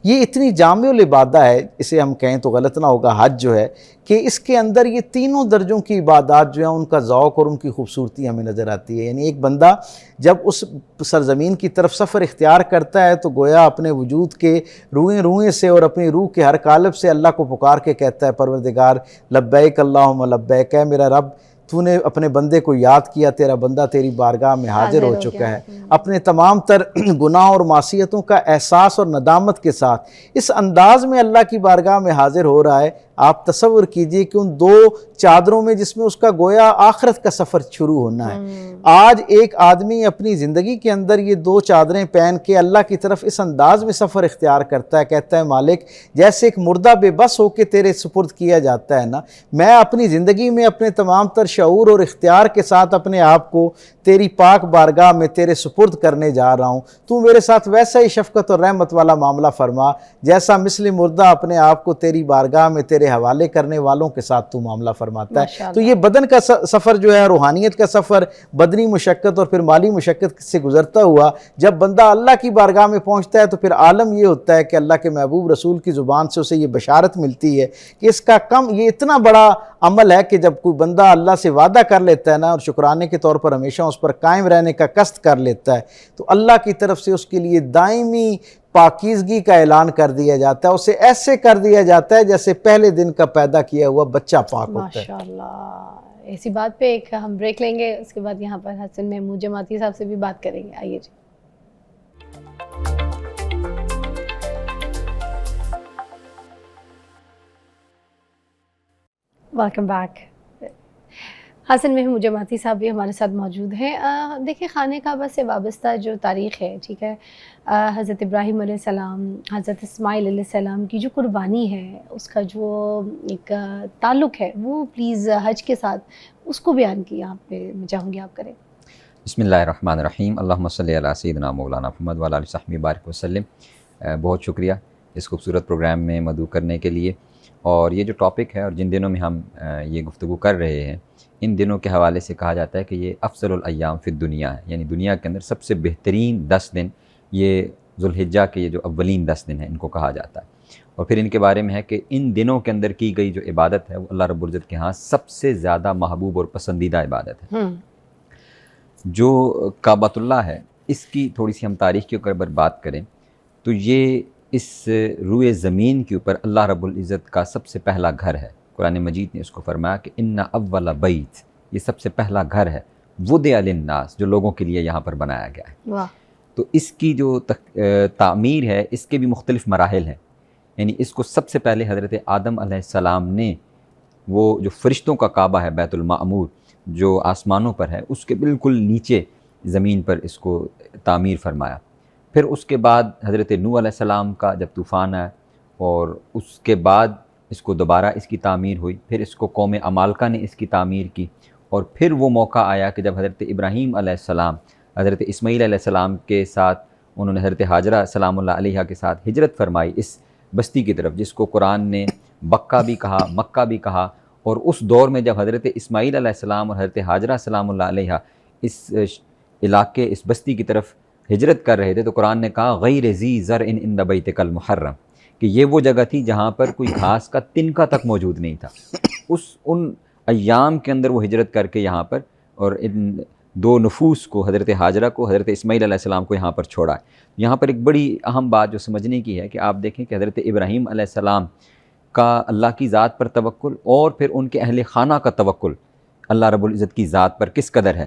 یہ اتنی جامع العبادہ ہے، اسے ہم کہیں تو غلط نہ ہوگا، حج جو ہے، کہ اس کے اندر یہ تینوں درجوں کی عبادات جو ہیں ان کا ذوق اور ان کی خوبصورتی ہمیں نظر آتی ہے۔ یعنی ایک بندہ جب اس سرزمین کی طرف سفر اختیار کرتا ہے تو گویا اپنے وجود کے روئیں سے اور اپنی روح کے ہر قالب سے اللہ کو پکار کے کہتا ہے پروردگار لبیک اللہم لبیک، اے میرا رب تو نے اپنے بندے کو یاد کیا، تیرا بندہ تیری بارگاہ میں حاضر ہو چکا ہے۔ اپنے تمام تر گناہ اور معصیتوں کا احساس اور ندامت کے ساتھ اس انداز میں اللہ کی بارگاہ میں حاضر ہو رہا ہے۔ آپ تصور کیجئے کہ ان 2 چادروں میں جس میں اس کا گویا آخرت کا سفر شروع ہونا ہے، آج ایک آدمی اپنی زندگی کے اندر یہ 2 چادریں پہن کے اللہ کی طرف اس انداز میں سفر اختیار کرتا ہے، کہتا ہے مالک جیسے ایک مردہ بے بس ہو کے تیرے سپرد کیا جاتا ہے نا، میں اپنی زندگی میں اپنے تمام تر شعور اور اختیار کے ساتھ اپنے آپ کو تیری پاک بارگاہ میں تیرے سپرد کرنے جا رہا ہوں، تو میرے ساتھ ویسا ہی شفقت اور رحمت والا معاملہ فرما جیسا مثل مردہ اپنے آپ کو تیری بارگاہ میں تیرے حوالے کرنے والوں کے ساتھ تو معاملہ فرماتا ہے۔ تو یہ بدن کا سفر جو ہے، روحانیت کا سفر، بدنی مشقت اور پھر مالی مشقت سے گزرتا ہوا جب بندہ اللہ کی بارگاہ میں پہنچتا ہے تو پھر عالم یہ ہوتا ہے کہ اللہ کے محبوب رسول کی زبان سے اسے یہ بشارت ملتی ہے کہ اس کا یہ اتنا بڑا عمل ہے کہ جب کوئی بندہ اللہ سے وعدہ کر لیتا ہے نا اور شکرانے کے طور پر ہمیشہ اس پر قائم رہنے کا قصد کر لیتا ہے تو اللہ کی طرف سے اس کے لیے دائمی پاکیزگی کا اعلان کر دیا جاتا ہے، اسے ایسے کر دیا جاتا ہے جیسے پہلے دن کا پیدا کیا ہوا بچہ پاک ہوتا ہے۔ ماشاءاللہ۔ اسی بات پہ ایک ہم بریک لیں گے، اس کے بعد یہاں پر حسن محمود جماعتی صاحب سے بھی بات کریں گے۔ آئیے جی۔ Welcome back. حسن محمود جماعتی صاحب بھی ہمارے ساتھ موجود ہیں۔ دیکھیں خانہ کعبہ سے وابستہ جو تاریخ ہے، ٹھیک ہے، حضرت ابراہیم علیہ السلام، حضرت اسماعیل علیہ السلام کی جو قربانی ہے، اس کا جو ایک تعلق ہے، وہ پلیز حج کے ساتھ اس کو بیان کیا آپ پہ میں چاہوں گی آپ کریں۔ بسم اللہ الرحمن الرحیم، اللہم صلی علی سیدنا مولانا محمد وعلی آلہ وصحبہ بارک وسلم۔ بہت شکریہ اس خوبصورت پروگرام میں مدعو کرنے کے لیے۔ اور یہ جو ٹاپک ہے اور جن دنوں میں ہم یہ گفتگو کر رہے ہیں، ان دنوں کے حوالے سے کہا جاتا ہے کہ یہ افضل الایام فی الدنیا ہے، یعنی دنیا کے اندر سب سے بہترین 10 دن یہ ذوالحجہ کے یہ جو اولین 10 دن ہیں ان کو کہا جاتا ہے۔ اور پھر ان کے بارے میں ہے کہ ان دنوں کے اندر کی گئی جو عبادت ہے وہ اللہ رب العزت کے ہاں سب سے زیادہ محبوب اور پسندیدہ عبادت ہے۔ جو کعبۃ اللہ ہے، اس کی تھوڑی سی ہم تاریخ کے اوپر بات کریں تو یہ اس روئے زمین کے اوپر اللہ رب العزت کا سب سے پہلا گھر ہے۔ قرآن مجید نے اس کو فرمایا کہ ان اول بیت، یہ سب سے پہلا گھر ہے، وضع للناس، جو لوگوں کے لیے یہاں پر بنایا گیا ہے۔ واہ۔ تو اس کی جو تعمیر ہے اس کے بھی مختلف مراحل ہیں، یعنی اس کو سب سے پہلے حضرت آدم علیہ السلام نے وہ جو فرشتوں کا کعبہ ہے بیت المعمور جو آسمانوں پر ہے، اس کے بالکل نیچے زمین پر اس کو تعمیر فرمایا۔ پھر اس کے بعد حضرت نوح علیہ السلام کا جب طوفان آیا اور اس کے بعد اس کو دوبارہ اس کی تعمیر ہوئی، پھر اس کو قوم عمالقہ نے اس کی تعمیر کی، اور پھر وہ موقع آیا کہ جب حضرت ابراہیم علیہ السلام حضرت اسماعیل علیہ السلام کے ساتھ انہوں نے حضرت ہاجرہ سلام اللہ علیہا کے ساتھ ہجرت فرمائی اس بستی کی طرف، جس کو قرآن نے بکہ بھی کہا، مکہ بھی کہا. اور اس دور میں جب حضرت اسماعیل علیہ السلام اور حضرت ہاجرہ سلام اللہ علیہا اس علاقے، اس بستی کی طرف ہجرت کر رہے تھے، تو قرآن نے کہا غیر ذی زرع عند بیتک المحرم، کہ یہ وہ جگہ تھی جہاں پر کوئی گھاس کا تنکا تک موجود نہیں تھا. ان ایام کے اندر وہ ہجرت کر کے یہاں پر، اور ان دو نفوس کو، حضرت ہاجرہ کو، حضرت اسماعیل علیہ السلام کو یہاں پر چھوڑا ہے. یہاں پر ایک بڑی اہم بات جو سمجھنے کی ہے کہ آپ دیکھیں کہ حضرت ابراہیم علیہ السلام کا اللہ کی ذات پر توکل اور پھر ان کے اہل خانہ کا توکل اللہ رب العزت کی ذات پر کس قدر ہے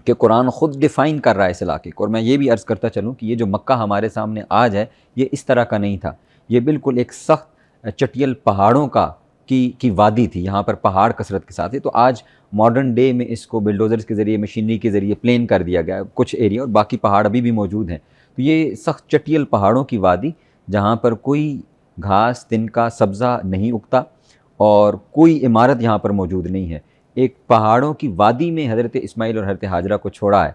کہ قرآن خود ڈیفائن کر رہا ہے اس علاقے کو. اور میں یہ بھی عرض کرتا چلوں کہ یہ جو مکہ ہمارے سامنے آج ہے، یہ اس طرح کا نہیں تھا. یہ بالکل ایک سخت چٹیل پہاڑوں کی وادی تھی، یہاں پر پہاڑ کثرت کے ساتھ تھے. تو آج ماڈرن ڈے میں اس کو بلڈوزرز کے ذریعے، مشینری کے ذریعے پلین کر دیا گیا کچھ ایریا، اور باقی پہاڑ ابھی بھی موجود ہیں. تو یہ سخت چٹیل پہاڑوں کی وادی جہاں پر کوئی گھاس تنکا سبزہ نہیں اگتا اور کوئی عمارت یہاں پر موجود نہیں ہے. ایک پہاڑوں کی وادی میں حضرت اسماعیل اور حضرت ہاجرہ کو چھوڑا ہے.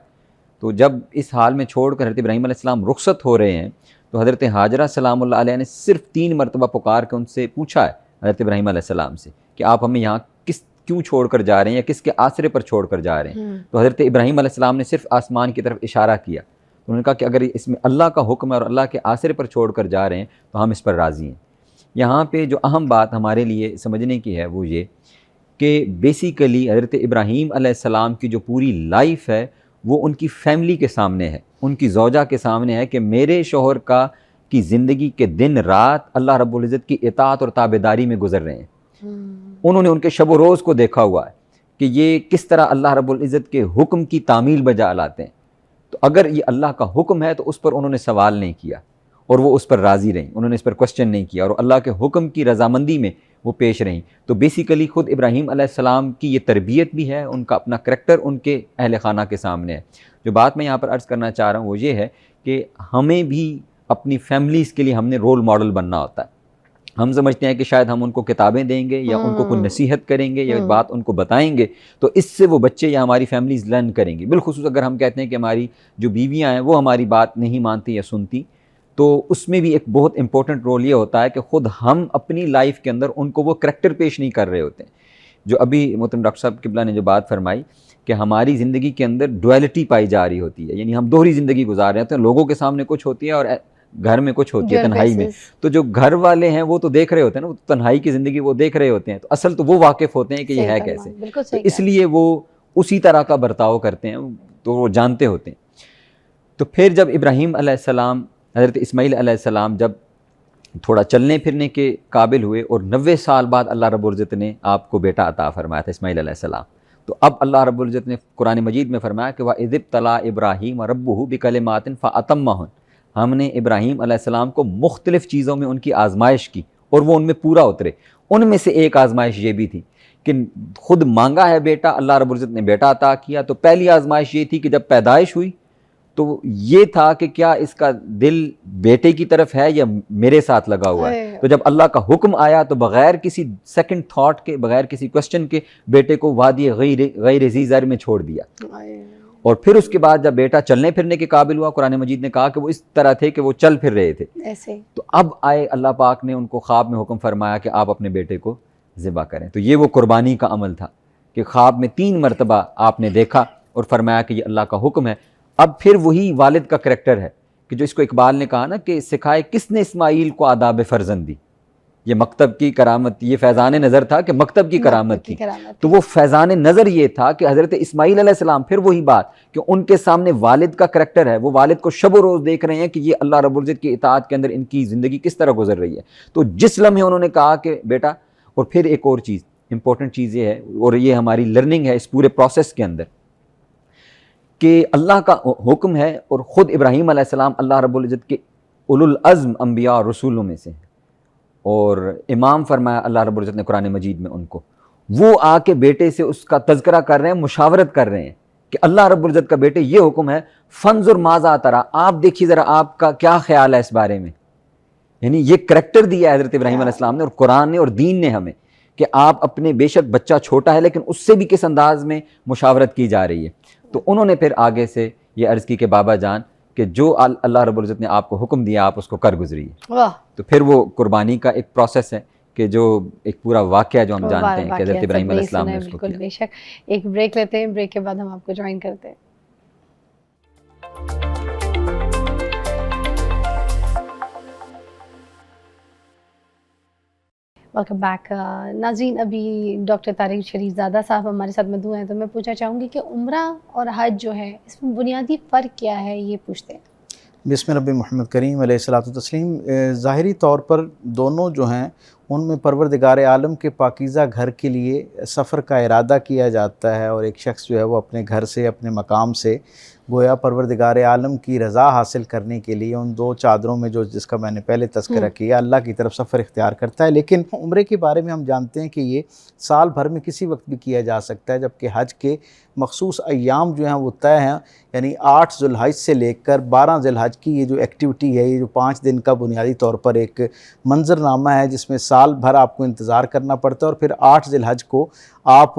تو جب اس حال میں چھوڑ کر حضرت ابراہیم علیہ السلام رخصت ہو رہے ہیں، تو حضرت ہاجرہ سلام اللہ علیہ نے صرف 3 مرتبہ پکار کے ان سے پوچھا ہے حضرت ابراہیم علیہ السلام سے کہ آپ ہمیں یہاں کیوں چھوڑ کر جا رہے ہیں، یا کس کے آسرے پر چھوڑ کر جا رہے ہیں. تو حضرت ابراہیم علیہ السلام نے صرف آسمان کی طرف اشارہ کیا. انہوں نے کہا کہ اگر اس میں اللہ کا حکم ہے اور اللہ کے آسرے پر چھوڑ کر جا رہے ہیں تو ہم اس پر راضی ہیں. یہاں پہ جو اہم بات ہمارے لیے سمجھنے کی ہے وہ یہ کہ بیسیکلی حضرت ابراہیم علیہ السلام کی جو پوری لائف ہے وہ ان کی فیملی کے سامنے ہے، ان کی زوجہ کے سامنے ہے کہ میرے شوہر کی زندگی کے دن رات اللہ رب العزت کی اطاعت اور تابعداری میں گزر رہے ہیں. انہوں نے ان کے شب و روز کو دیکھا ہوا ہے کہ یہ کس طرح اللہ رب العزت کے حکم کی تعمیل بجا لاتے ہیں. تو اگر یہ اللہ کا حکم ہے تو اس پر انہوں نے سوال نہیں کیا اور وہ اس پر راضی رہیں، انہوں نے اس پر کوسچن نہیں کیا اور اللہ کے حکم کی رضامندی میں وہ پیش رہیں. تو بیسیکلی خود ابراہیم علیہ السلام کی یہ تربیت بھی ہے، ان کا اپنا کریکٹر ان کے اہل خانہ کے سامنے ہے. جو بات میں یہاں پر عرض کرنا چاہ رہا ہوں وہ یہ ہے کہ ہمیں بھی اپنی فیملیز کے لیے ہم نے رول ماڈل بننا ہوتا ہے. ہم سمجھتے ہیں کہ شاید ہم ان کو کتابیں دیں گے یا ان کو کوئی نصیحت کریں گے یا بات ان کو بتائیں گے تو اس سے وہ بچے یا ہماری فیملیز لرن کریں گی. بالخصوص اگر ہم کہتے ہیں کہ ہماری جو بیویاں ہیں وہ ہماری بات نہیں مانتی یا سنتی، تو اس میں بھی ایک بہت امپورٹنٹ رول یہ ہوتا ہے کہ خود ہم اپنی لائف کے اندر ان کو وہ کریکٹر پیش نہیں کر رہے ہوتے ہیں. جو ابھی محترم ڈاکٹر صاحب قبلہ نے جو بات فرمائی کہ ہماری زندگی کے اندر ڈویلٹی پائی جا رہی ہوتی ہے، یعنی ہم دوہری زندگی گزار رہے ہوتے ہیں. لوگوں کے سامنے کچھ ہوتی ہے اور گھر میں کچھ ہوتی ہے تنہائی میں. تو جو گھر والے ہیں وہ تو دیکھ رہے ہوتے ہیں نا، وہ تنہائی کی زندگی وہ دیکھ رہے ہوتے ہیں، تو اصل تو وہ واقف ہوتے ہیں کہ یہ ہے کیسے. تو اس لیے وہ اسی طرح کا برتاؤ کرتے ہیں، تو وہ جانتے ہوتے ہیں. تو پھر جب ابراہیم علیہ السلام، حضرت اسماعیل علیہ السلام جب تھوڑا چلنے پھرنے کے قابل ہوئے اور 90 سال بعد اللہ رب العزت نے آپ کو بیٹا عطا فرمایا تھا اسماعیل علیہ السلام، تو اب اللہ رب العزت نے قرآن مجید میں فرمایا کہ وَإِذِ ابْتَلَىٰ إِبْرَاهِيمَ رَبُّهُ بِكَلِمَاتٍ فَأَتَمَّهُنَّ، ہم نے ابراہیم علیہ السلام کو مختلف چیزوں میں ان کی آزمائش کی اور وہ ان میں پورا اترے. ان میں سے ایک آزمائش یہ بھی تھی کہ خود مانگا ہے بیٹا، اللہ رب العزت نے بیٹا عطا کیا. تو پہلی آزمائش یہ تھی کہ جب پیدائش ہوئی تو یہ تھا کہ کیا اس کا دل بیٹے کی طرف ہے یا میرے ساتھ لگا ہوا ہے. تو جب اللہ کا حکم آیا تو بغیر کسی سیکنڈ تھاٹ کے، بغیر کسی کوسچن کے بیٹے کو وادی غیر ذی زرع میں چھوڑ دیا. اور پھر اس کے بعد جب بیٹا چلنے پھرنے کے قابل ہوا، قرآن مجید نے کہا کہ وہ اس طرح تھے کہ وہ چل پھر رہے تھے ایسے. تو اب آئے اللہ پاک نے ان کو خواب میں حکم فرمایا کہ آپ اپنے بیٹے کو ذبح کریں. تو یہ وہ قربانی کا عمل تھا کہ خواب میں 3 مرتبہ آپ نے دیکھا اور فرمایا کہ یہ اللہ کا حکم ہے. اب پھر وہی والد کا کریکٹر ہے کہ جو اس کو اقبال نے کہا نا کہ سکھائے کس نے اسماعیل کو آداب فرزندی. یہ مکتب کی کرامت، یہ فیضان نظر تھا کہ مکتب کی کرامت تھی. تو وہ فیضان نظر یہ تھا کہ حضرت اسماعیل علیہ السلام، پھر وہی بات کہ ان کے سامنے والد کا کریکٹر ہے، وہ والد کو شب و روز دیکھ رہے ہیں کہ یہ اللہ رب العزت کی اطاعت کے اندر ان کی زندگی کس طرح گزر رہی ہے. تو جس لمحے انہوں نے کہا کہ بیٹا، اور پھر ایک اور چیز امپورٹنٹ چیز یہ ہے اور یہ ہماری لرننگ ہے اس پورے پروسیس کے اندر کہ اللہ کا حکم ہے اور خود ابراہیم علیہ السلام اللہ رب العزت کے اولو العزم انبیاء اور رسولوں میں سے ہیں، اور امام فرمایا اللہ رب العزت نے قرآن مجید میں ان کو، وہ آ کے بیٹے سے اس کا تذکرہ کر رہے ہیں، مشاورت کر رہے ہیں کہ اللہ رب العزت کا بیٹے یہ حکم ہے فنظر ماذا ترى, آپ دیکھیے ذرا آپ کا کیا خیال ہے اس بارے میں. یعنی یہ کریکٹر دیا ہے حضرت ابراہیم علیہ السلام نے اور قرآن نے اور دین نے ہمیں, کہ آپ اپنے, بے شک بچہ چھوٹا ہے لیکن اس سے بھی کس انداز میں مشاورت کی جا رہی ہے. تو انہوں نے پھر آگے سے یہ عرض کی کہ بابا جان کہ جو اللہ رب العزت نے آپ کو حکم دیا آپ اس کو کر گزریے. تو پھر وہ قربانی کا ایک پروسیس ہے کہ جو ایک پورا واقعہ جو ہم جانتے ہیں کہ حضرت ابراہیم علیہ السلام نے اس کو کیا. بے شک. ایک بریک لیتے ہیں, بریک کے بعد ہم آپ کو جوائن کرتے ہیں. Welcome back. ناظرین, ابھی ڈاکٹر طارق شریف زادہ صاحب ہمارے ساتھ موجود ہیں, تو میں پوچھنا چاہوں گی کہ عمرہ اور حج جو ہے اس میں بنیادی فرق کیا ہے, یہ پوچھتے ہیں. بسم رب محمد کریم علیہ الصلوۃ والتسلیم. ظاہری طور پر دونوں جو ہیں ان میں پروردگار عالم کے پاکیزہ گھر کے لیے سفر کا ارادہ کیا جاتا ہے, اور ایک شخص جو ہے وہ اپنے گھر سے, اپنے مقام سے گویا پروردگار عالم کی رضا حاصل کرنے کے لیے ان دو چادروں میں جس کا میں نے پہلے تذکرہ کیا, اللہ کی طرف سفر اختیار کرتا ہے. لیکن عمرے کے بارے میں ہم جانتے ہیں کہ یہ سال بھر میں کسی وقت بھی کیا جا سکتا ہے, جبکہ حج کے مخصوص ایام جو ہیں وہ طے ہیں. یعنی 8 ذو الحج سے لے کر 12 ذی الحج کی یہ جو ایکٹیویٹی ہے, یہ جو 5 دن کا بنیادی طور پر ایک منظرنامہ ہے جس میں سال بھر آپ کو انتظار کرنا پڑتا ہے. اور پھر 8 ذی الحج کو آپ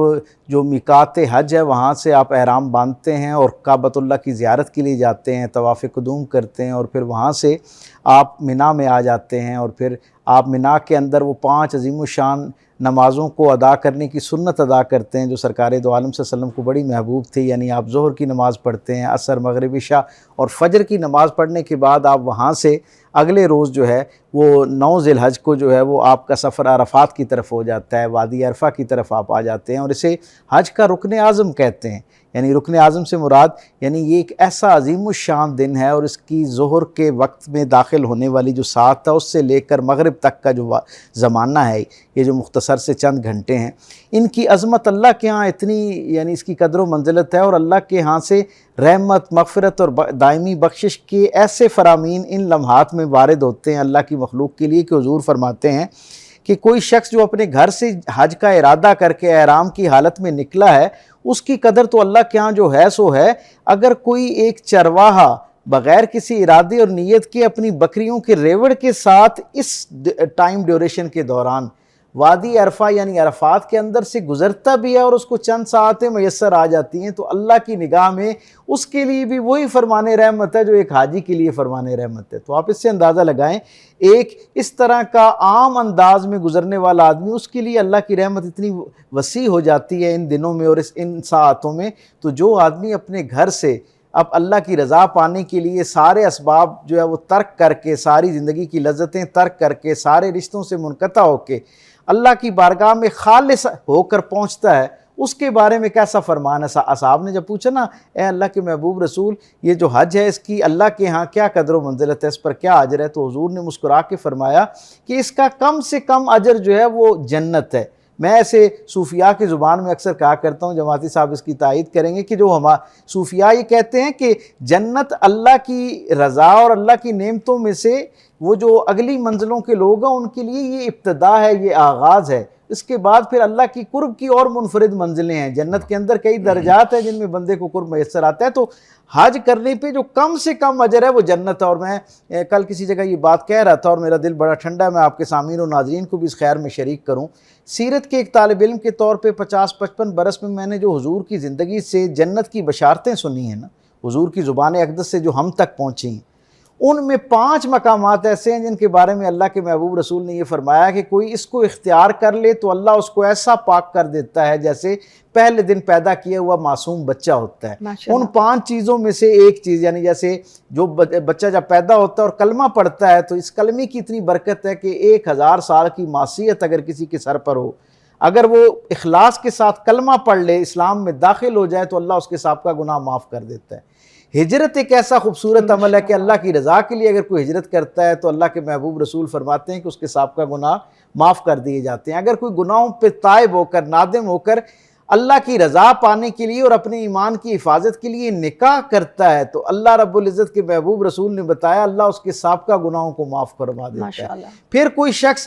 جو میقات حج ہے وہاں سے آپ احرام باندھتے ہیں اور کعبۃ اللہ کی زیارت کے لیے جاتے ہیں, طواف قدوم کرتے ہیں, اور پھر وہاں سے آپ منا میں آ جاتے ہیں, اور پھر آپ منا کے اندر وہ 5 عظیم الشان نمازوں کو ادا کرنے کی سنت ادا کرتے ہیں جو سرکار دو عالم صلی اللہ علیہ وسلم کو بڑی محبوب تھی. یعنی آپ ظہر کی نماز پڑھتے ہیں, عصر, مغرب, عشاء اور فجر کی نماز پڑھنے کے بعد آپ وہاں سے اگلے روز جو ہے وہ 9 ذی الحج کو جو ہے وہ آپ کا سفر عرفات کی طرف ہو جاتا ہے, وادی عرفہ کی طرف آپ آ جاتے ہیں, اور اسے حج کا رکن اعظم کہتے ہیں. یعنی رکن اعظم سے مراد یعنی یہ ایک ایسا عظیم الشان دن ہے, اور اس کی ظہر کے وقت میں داخل ہونے والی جو ساعت ہے اس سے لے کر مغرب تک کا جو زمانہ ہے, یہ جو مختصر سے چند گھنٹے ہیں, ان کی عظمت اللہ کے ہاں اتنی, یعنی اس کی قدر و منزلت ہے, اور اللہ کے ہاں سے رحمت, مغفرت اور دائمی بخشش کے ایسے فرامین ان لمحات میں وارد ہوتے ہیں اللہ کی مخلوق کے لیے کہ حضور فرماتے ہیں کہ کوئی شخص جو اپنے گھر سے حج کا ارادہ کر کے احرام کی حالت میں نکلا ہے, اس کی قدر تو اللہ کے ہاں جو ہے سو ہے. اگر کوئی ایک چرواہا بغیر کسی ارادے اور نیت کے اپنی بکریوں کے ریوڑ کے ساتھ اس ٹائم ڈیوریشن کے دوران وادی عرفہ یعنی عرفات کے اندر سے گزرتا بھی ہے اور اس کو چند ساعتیں میسر آ جاتی ہیں, تو اللہ کی نگاہ میں اس کے لیے بھی وہی فرمان رحمت ہے جو ایک حاجی کے لیے فرمان رحمت ہے. تو آپ اس سے اندازہ لگائیں, ایک اس طرح کا عام انداز میں گزرنے والا آدمی, اس کے لیے اللہ کی رحمت اتنی وسیع ہو جاتی ہے ان دنوں میں اور ان ساعتوں میں. تو جو آدمی اپنے گھر سے اب اللہ کی رضا پانے کے لیے سارے اسباب جو ہے وہ ترک کر کے, ساری زندگی کی لذتیں ترک کر کے, سارے رشتوں سے منقطع ہو کے اللہ کی بارگاہ میں خالص ہو کر پہنچتا ہے, اس کے بارے میں کیسا فرمان ہے. اصحاب نے جب پوچھا نا, اے اللہ کے محبوب رسول, یہ جو حج ہے اس کی اللہ کے ہاں کیا قدر و منزلت ہے, اس پر کیا اجر ہے, تو حضور نے مسکرا کے فرمایا کہ اس کا کم سے کم اجر جو ہے وہ جنت ہے. میں ایسے صوفیاء کی زبان میں اکثر کہا کرتا ہوں, جماعتی صاحب اس کی تائید کریں گے, کہ جو صوفیاء یہ کہتے ہیں کہ جنت اللہ کی رضا اور اللہ کی نعمتوں میں سے وہ جو اگلی منزلوں کے لوگ ہیں ان کے لیے یہ ابتدا ہے, یہ آغاز ہے. اس کے بعد پھر اللہ کی قرب کی اور منفرد منزلیں ہیں. جنت کے اندر کئی درجات ہیں جن میں بندے کو قرب میسر آتا ہے. تو حج کرنے پہ جو کم سے کم اجر ہے وہ جنت ہے. اور میں کل کسی جگہ یہ بات کہہ رہا تھا اور میرا دل بڑا ٹھنڈا ہے, میں آپ کے سامعین و ناظرین کو بھی اس خیر میں شریک کروں. سیرت کے ایک طالب علم کے طور پہ 50-55 برس میں نے جو حضور کی زندگی سے جنت کی بشارتیں سنی ہیں نا, حضور کی زبان اقدس سے جو ہم تک پہنچی ہیں, ان میں 5 مقامات ایسے ہیں جن کے بارے میں اللہ کے محبوب رسول نے یہ فرمایا کہ کوئی اس کو اختیار کر لے تو اللہ اس کو ایسا پاک کر دیتا ہے جیسے پہلے دن پیدا کیا ہوا معصوم بچہ ہوتا ہے. ان 5 چیزوں میں سے ایک چیز, یعنی جیسے جو بچہ جب پیدا ہوتا ہے اور کلمہ پڑھتا ہے تو اس کلمے کی اتنی برکت ہے کہ 1000 سال کی معصیت اگر کسی کے سر پر ہو, اگر وہ اخلاص کے ساتھ کلمہ پڑھ لے, اسلام میں داخل ہو جائے, تو اللہ اس کے سابقہ گناہ معاف کر دیتا ہے. ہجرت ایک ایسا خوبصورت عمل ہے کہ اللہ کی رضا کے لیے اگر کوئی ہجرت کرتا ہے تو اللہ کے محبوب رسول فرماتے ہیں کہ اس کے سابقہ گناہ معاف کر دیے جاتے ہیں. اگر کوئی گناہوں پہ تائب ہو کر, نادم ہو کر اللہ کی رضا پانے کے لیے اور اپنے ایمان کی حفاظت کے لیے نکاح کرتا ہے تو اللہ رب العزت کے محبوب رسول نے بتایا اللہ اس کے سابقہ گناہوں کو معاف فرما دیتا ہے. پھر کوئی شخص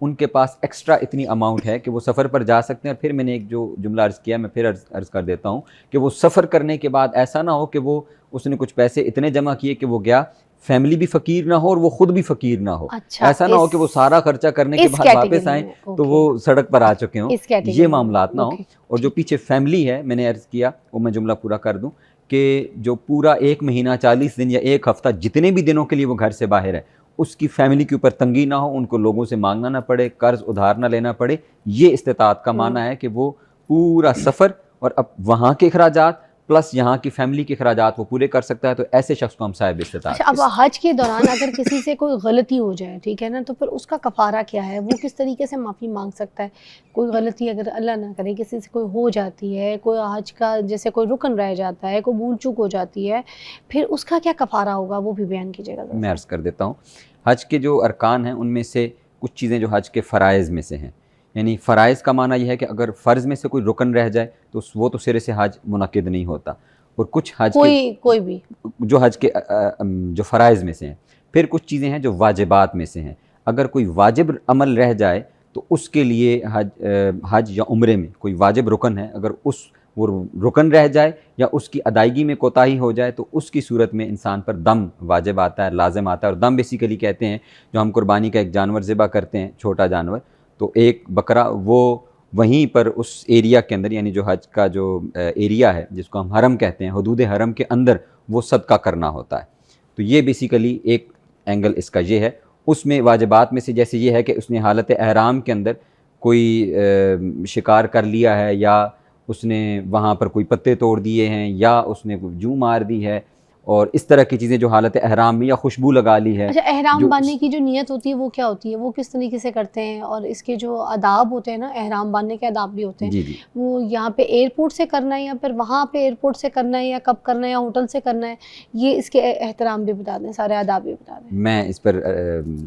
ان کے پاس ایکسٹرا اتنی اماؤنٹ ہے کہ وہ سفر پر جا سکتے ہیں. اور پھر میں نے ایک جو جملہ عرض کیا میں پھر عرض کر دیتا ہوں کہ وہ سفر کرنے کے بعد ایسا نہ ہو کہ اس نے کچھ پیسے اتنے جمع کیے کہ وہ گیا, فیملی بھی فقیر نہ ہو اور وہ خود بھی فقیر نہ ہو. ایسا نہ ہو کہ وہ سارا خرچہ کرنے کے بعد واپس آئیں تو وہ سڑک پر آ چکے ہوں, یہ معاملات نہ ہوں. اور جو پیچھے فیملی ہے, میں نے عرض کیا وہ میں جملہ پورا کر دوں کہ جو پورا 1 مہینہ 40 دن یا 1 ہفتہ جتنے بھی دنوں کے لیے وہ گھر سے باہر ہے, اس کی فیملی کے اوپر تنگی نہ ہو, ان کو لوگوں سے مانگنا نہ پڑے, قرض ادھار نہ لینا پڑے. یہ استطاعت کا معنی ہے کہ وہ پورا سفر اور اب وہاں کے اخراجات پلس یہاں کی فیملی کے اخراجات وہ پورے کر سکتا ہے. تو ایسے شخص کو ہم صاحب استطاعت. اب حج کے دوران اگر کسی سے کوئی غلطی ہو جائے, ٹھیک ہے نا, تو پھر اس کا کفارہ کیا ہے, وہ کس طریقے سے معافی مانگ سکتا ہے؟ کوئی غلطی اگر اللہ نہ کرے کسی سے کوئی ہو جاتی ہے, کوئی حج کا جیسے کوئی رکن رہ جاتا ہے, کوئی بھول چوک ہو جاتی ہے, پھر اس کا کیا کفارہ ہوگا, وہ بھی بیان کیجیے گا. میں عرض کر دیتا ہوں. حج کے جو ارکان ہیں ان میں سے کچھ چیزیں جو حج کے فرائض میں سے ہیں, یعنی فرائض کا معنی یہ ہے کہ اگر فرض میں سے کوئی رکن رہ جائے تو وہ تو سرے سے حج منعقد نہیں ہوتا. اور کچھ حج کوئی بھی جو حج کے جو فرائض میں سے ہیں. پھر کچھ چیزیں ہیں جو واجبات میں سے ہیں. اگر کوئی واجب عمل رہ جائے تو اس کے لیے حج یا عمرے میں کوئی واجب رکن ہے, اگر وہ رکن رہ جائے یا اس کی ادائیگی میں کوتاہی ہو جائے تو اس کی صورت میں انسان پر دم واجب آتا ہے, لازم آتا ہے. اور دم بیسیکلی کہتے ہیں جو ہم قربانی کا ایک جانور ذبح کرتے ہیں, چھوٹا جانور, تو ایک بکرا وہ وہیں پر اس ایریا کے اندر, یعنی جو حج کا جو ایریا ہے جس کو ہم حرم کہتے ہیں, حدود حرم کے اندر وہ صدقہ کرنا ہوتا ہے. تو یہ بیسیکلی ایک اینگل اس کا یہ ہے. اس میں واجبات میں سے جیسے یہ ہے کہ اس نے حالت احرام کے اندر کوئی شکار کر لیا ہے, یا اس نے وہاں پر کوئی پتے توڑ دیے ہیں, یا اس نے کوئی جو مار دی ہے, اور اس طرح کی چیزیں جو حالت احرام میں, یا خوشبو لگا لی ہے. اچھا, احرام باندھنے کی جو نیت ہوتی ہے وہ کیا ہوتی ہے, وہ کس طریقے سے کرتے ہیں, اور اس کے جو آداب ہوتے ہیں نا, احرام باندھنے کے آداب بھی ہوتے ہیں, جی وہ یہاں پہ ایئرپورٹ سے کرنا ہے یا پھر وہاں پہ ایئرپورٹ سے کرنا ہے, یا کب کرنا ہے, یا ہوٹل سے کرنا ہے, یہ اس کے احترام بھی بتا دیں, سارے آداب بھی بتا دیں. میں اس پر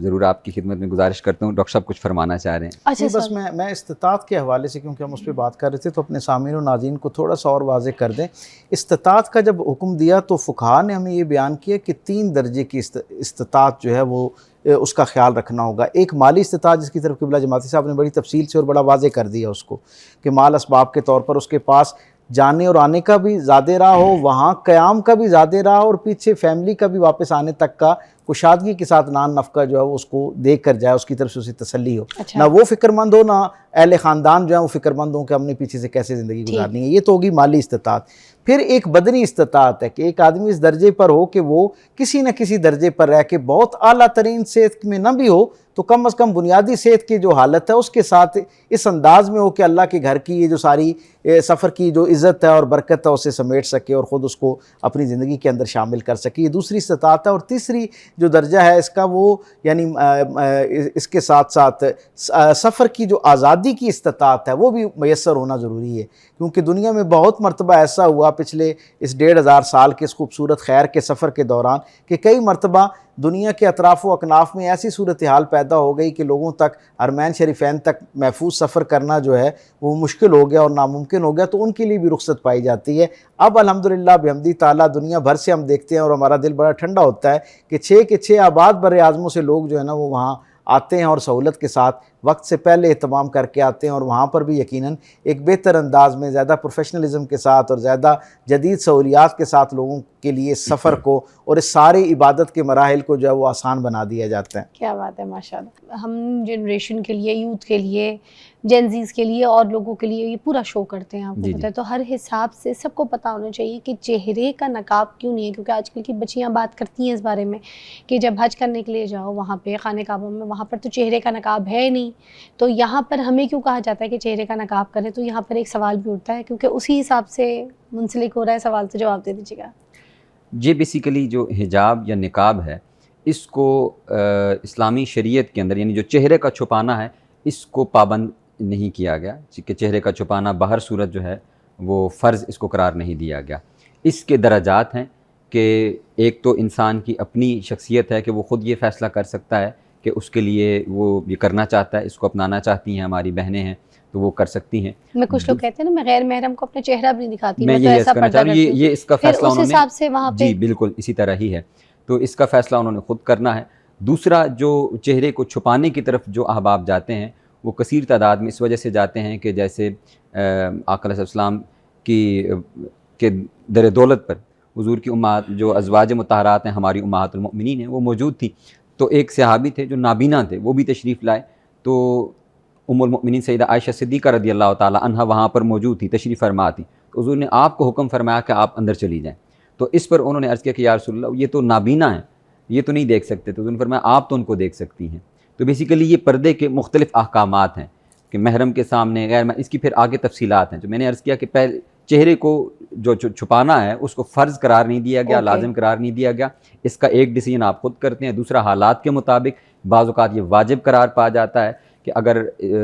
ضرور آپ کی خدمت میں گزارش کرتا ہوں. ڈاکٹر صاحب کچھ فرمانا چاہ رہے ہیں؟ اچھا, بس میں استطاعت کے حوالے سے, کیونکہ ہم اس پہ بات کر رہے تھے, تو اپنے سامعین و ناظرین کو تھوڑا سا اور واضح کر دیں. استطاعت کا جب حکم دیا تو فقہا نے ہمیں یہ بیان کیا کہ 3 درجے کی استطاعت جو ہے وہ اس کا خیال رکھنا ہوگا. ایک مالی استطاعت جس کی طرف قبلہ جماعتی صاحب نے بڑی تفصیل سے اور بڑا واضح کر دیا اس کو, کہ مال اسباب کے طور پر اس کے پاس جانے اور آنے کا بھی زیادہ راہ ہو, وہاں قیام کا بھی زیادہ راہ ہو, اور پیچھے فیملی کا بھی واپس آنے تک کا کشادگی کے ساتھ نان نفقہ جو ہے وہ اس کو دیکھ کر جائے, اس کی طرف سے اسے تسلی ہو. نہ وہ فکر مند ہو, نہ اہل خاندان جو ہے وہ فکر مند ہوں کہ ہم نے پیچھے سے کیسے زندگی گزارنی ہے. یہ تو ہوگی مالی استطاعت. پھر ایک بدنی استطاعت ہے کہ ایک آدمی اس درجے پر ہو کہ وہ کسی نہ کسی درجے پر رہ کے بہت اعلیٰ ترین صحت میں نہ بھی ہو تو کم از کم بنیادی صحت کی جو حالت ہے اس کے ساتھ اس انداز میں ہو کہ اللہ کے گھر کی یہ جو ساری سفر کی جو عزت ہے اور برکت ہے اسے سمیٹ سکے اور خود اس کو اپنی زندگی کے اندر شامل کر سکے. یہ دوسری استطاعت ہے. اور تیسری جو درجہ ہے اس کا وہ یعنی اس کے ساتھ ساتھ سفر کی جو آزادی کی استطاعت ہے وہ بھی میسر ہونا ضروری ہے, کیونکہ دنیا میں بہت مرتبہ ایسا ہوا پچھلے اس 1500 سال کے اس خوبصورت خیر کے سفر کے دوران کہ کئی مرتبہ دنیا کے اطراف و اکناف میں ایسی صورتحال پیدا ہو گئی کہ لوگوں تک حرمین شریفین تک محفوظ سفر کرنا جو ہے وہ مشکل ہو گیا اور ناممکن ہو گیا, تو ان کے لیے بھی رخصت پائی جاتی ہے. اب الحمدللہ بحمدی تعالیٰ دنیا بھر سے ہم دیکھتے ہیں اور ہمارا دل بڑا ٹھنڈا ہوتا ہے کہ 6 کے 6 آباد بر اعظموں سے لوگ جو ہے نا وہ وہاں آتے ہیں اور سہولت کے ساتھ وقت سے پہلے اہتمام کر کے آتے ہیں, اور وہاں پر بھی یقیناً ایک بہتر انداز میں زیادہ پروفیشنلزم کے ساتھ اور زیادہ جدید سہولیات کے ساتھ لوگوں کے لیے سفر کو اور اس ساری عبادت کے مراحل کو جو ہے وہ آسان بنا دیا جاتا ہے. کیا بات ہے, ماشاءاللہ. ہم جنریشن کے لیے, یوتھ کے لیے, جینزیز کے لیے اور لوگوں کے لیے یہ پورا شو کرتے ہیں, آپ کو پتہ ہے. تو ہر حساب سے سب کو پتہ ہونا چاہیے کہ چہرے کا نقاب کیوں نہیں ہے, کیونکہ آج کل کی بچیاں بات کرتی ہیں اس بارے میں کہ جب حج کرنے کے لیے جاؤ وہاں پہ خانہ کعبہ میں, وہاں پر تو چہرے کا نقاب ہے نہیں, تو یہاں پر ہمیں کیوں کہا جاتا ہے کہ چہرے کا نقاب کریں. تو یہاں پر ایک سوال بھی اٹھتا ہے, کیونکہ اسی حساب سے منسلک ہو رہا ہے سوال, تو جواب دے دیجیے گا. یہ بیسیکلی جو حجاب یا نقاب ہے اس کو اسلامی شریعت کے اندر یعنی جو چہرے کا چھپانا ہے اس کو پابند نہیں کیا گیا, کہ چہرے کا چھپانا باہر صورت جو ہے وہ فرض اس کو قرار نہیں دیا گیا. اس کے درجات ہیں کہ ایک تو انسان کی اپنی شخصیت ہے کہ وہ خود یہ فیصلہ کر سکتا ہے کہ اس کے لیے وہ یہ کرنا چاہتا ہے, اس کو اپنانا چاہتی ہیں, ہماری بہنیں ہیں تو وہ کر سکتی ہیں. میں کچھ لوگ کہتے ہیں نا میں غیر محرم کو اپنا چہرہ بھی نہیں دکھاتی, میں تو یہ ایسا کرنا پردہ چاہ رہا ہوں, یہ اس کا فیصلہ اس انہوں نے, حساب سے وہاں پہ جی بالکل اسی طرح ہی ہے, تو اس کا فیصلہ انہوں نے خود کرنا ہے. دوسرا جو چہرے کو چھپانے کی طرف جو احباب جاتے ہیں وہ کثیر تعداد میں اس وجہ سے جاتے ہیں کہ جیسے آقا علیہ السلام کے در دولت پر حضور کی امہات جو ازواج مطہرات ہیں ہماری امہات المؤمنین ہیں وہ موجود تھیں. تو ایک صحابی تھے جو نابینا تھے, وہ بھی تشریف لائے. تو ام المؤمنین سیدہ عائشہ صدیقہ رضی اللہ تعالی عنہا وہاں پر موجود تھی, تشریف فرما تھی. تو حضور نے آپ کو حکم فرمایا کہ آپ اندر چلی جائیں. تو اس پر انہوں نے عرض کیا کہ یا رسول اللہ یہ تو نابینا ہیں, یہ تو نہیں دیکھ سکتے. تو حضور نے فرمایا آپ تو ان کو دیکھ سکتی ہیں. تو بیسیکلی یہ پردے کے مختلف احکامات ہیں کہ محرم کے سامنے غیر اس کی پھر آگے تفصیلات ہیں. جو میں نے عرض کیا کہ پہلے چہرے کو جو چھپانا ہے اس کو فرض قرار نہیں دیا گیا, لازم قرار نہیں دیا گیا. اس کا ایک ڈیسیجن آپ خود کرتے ہیں. دوسرا حالات کے مطابق بعض اوقات یہ واجب قرار پا جاتا ہے کہ اگر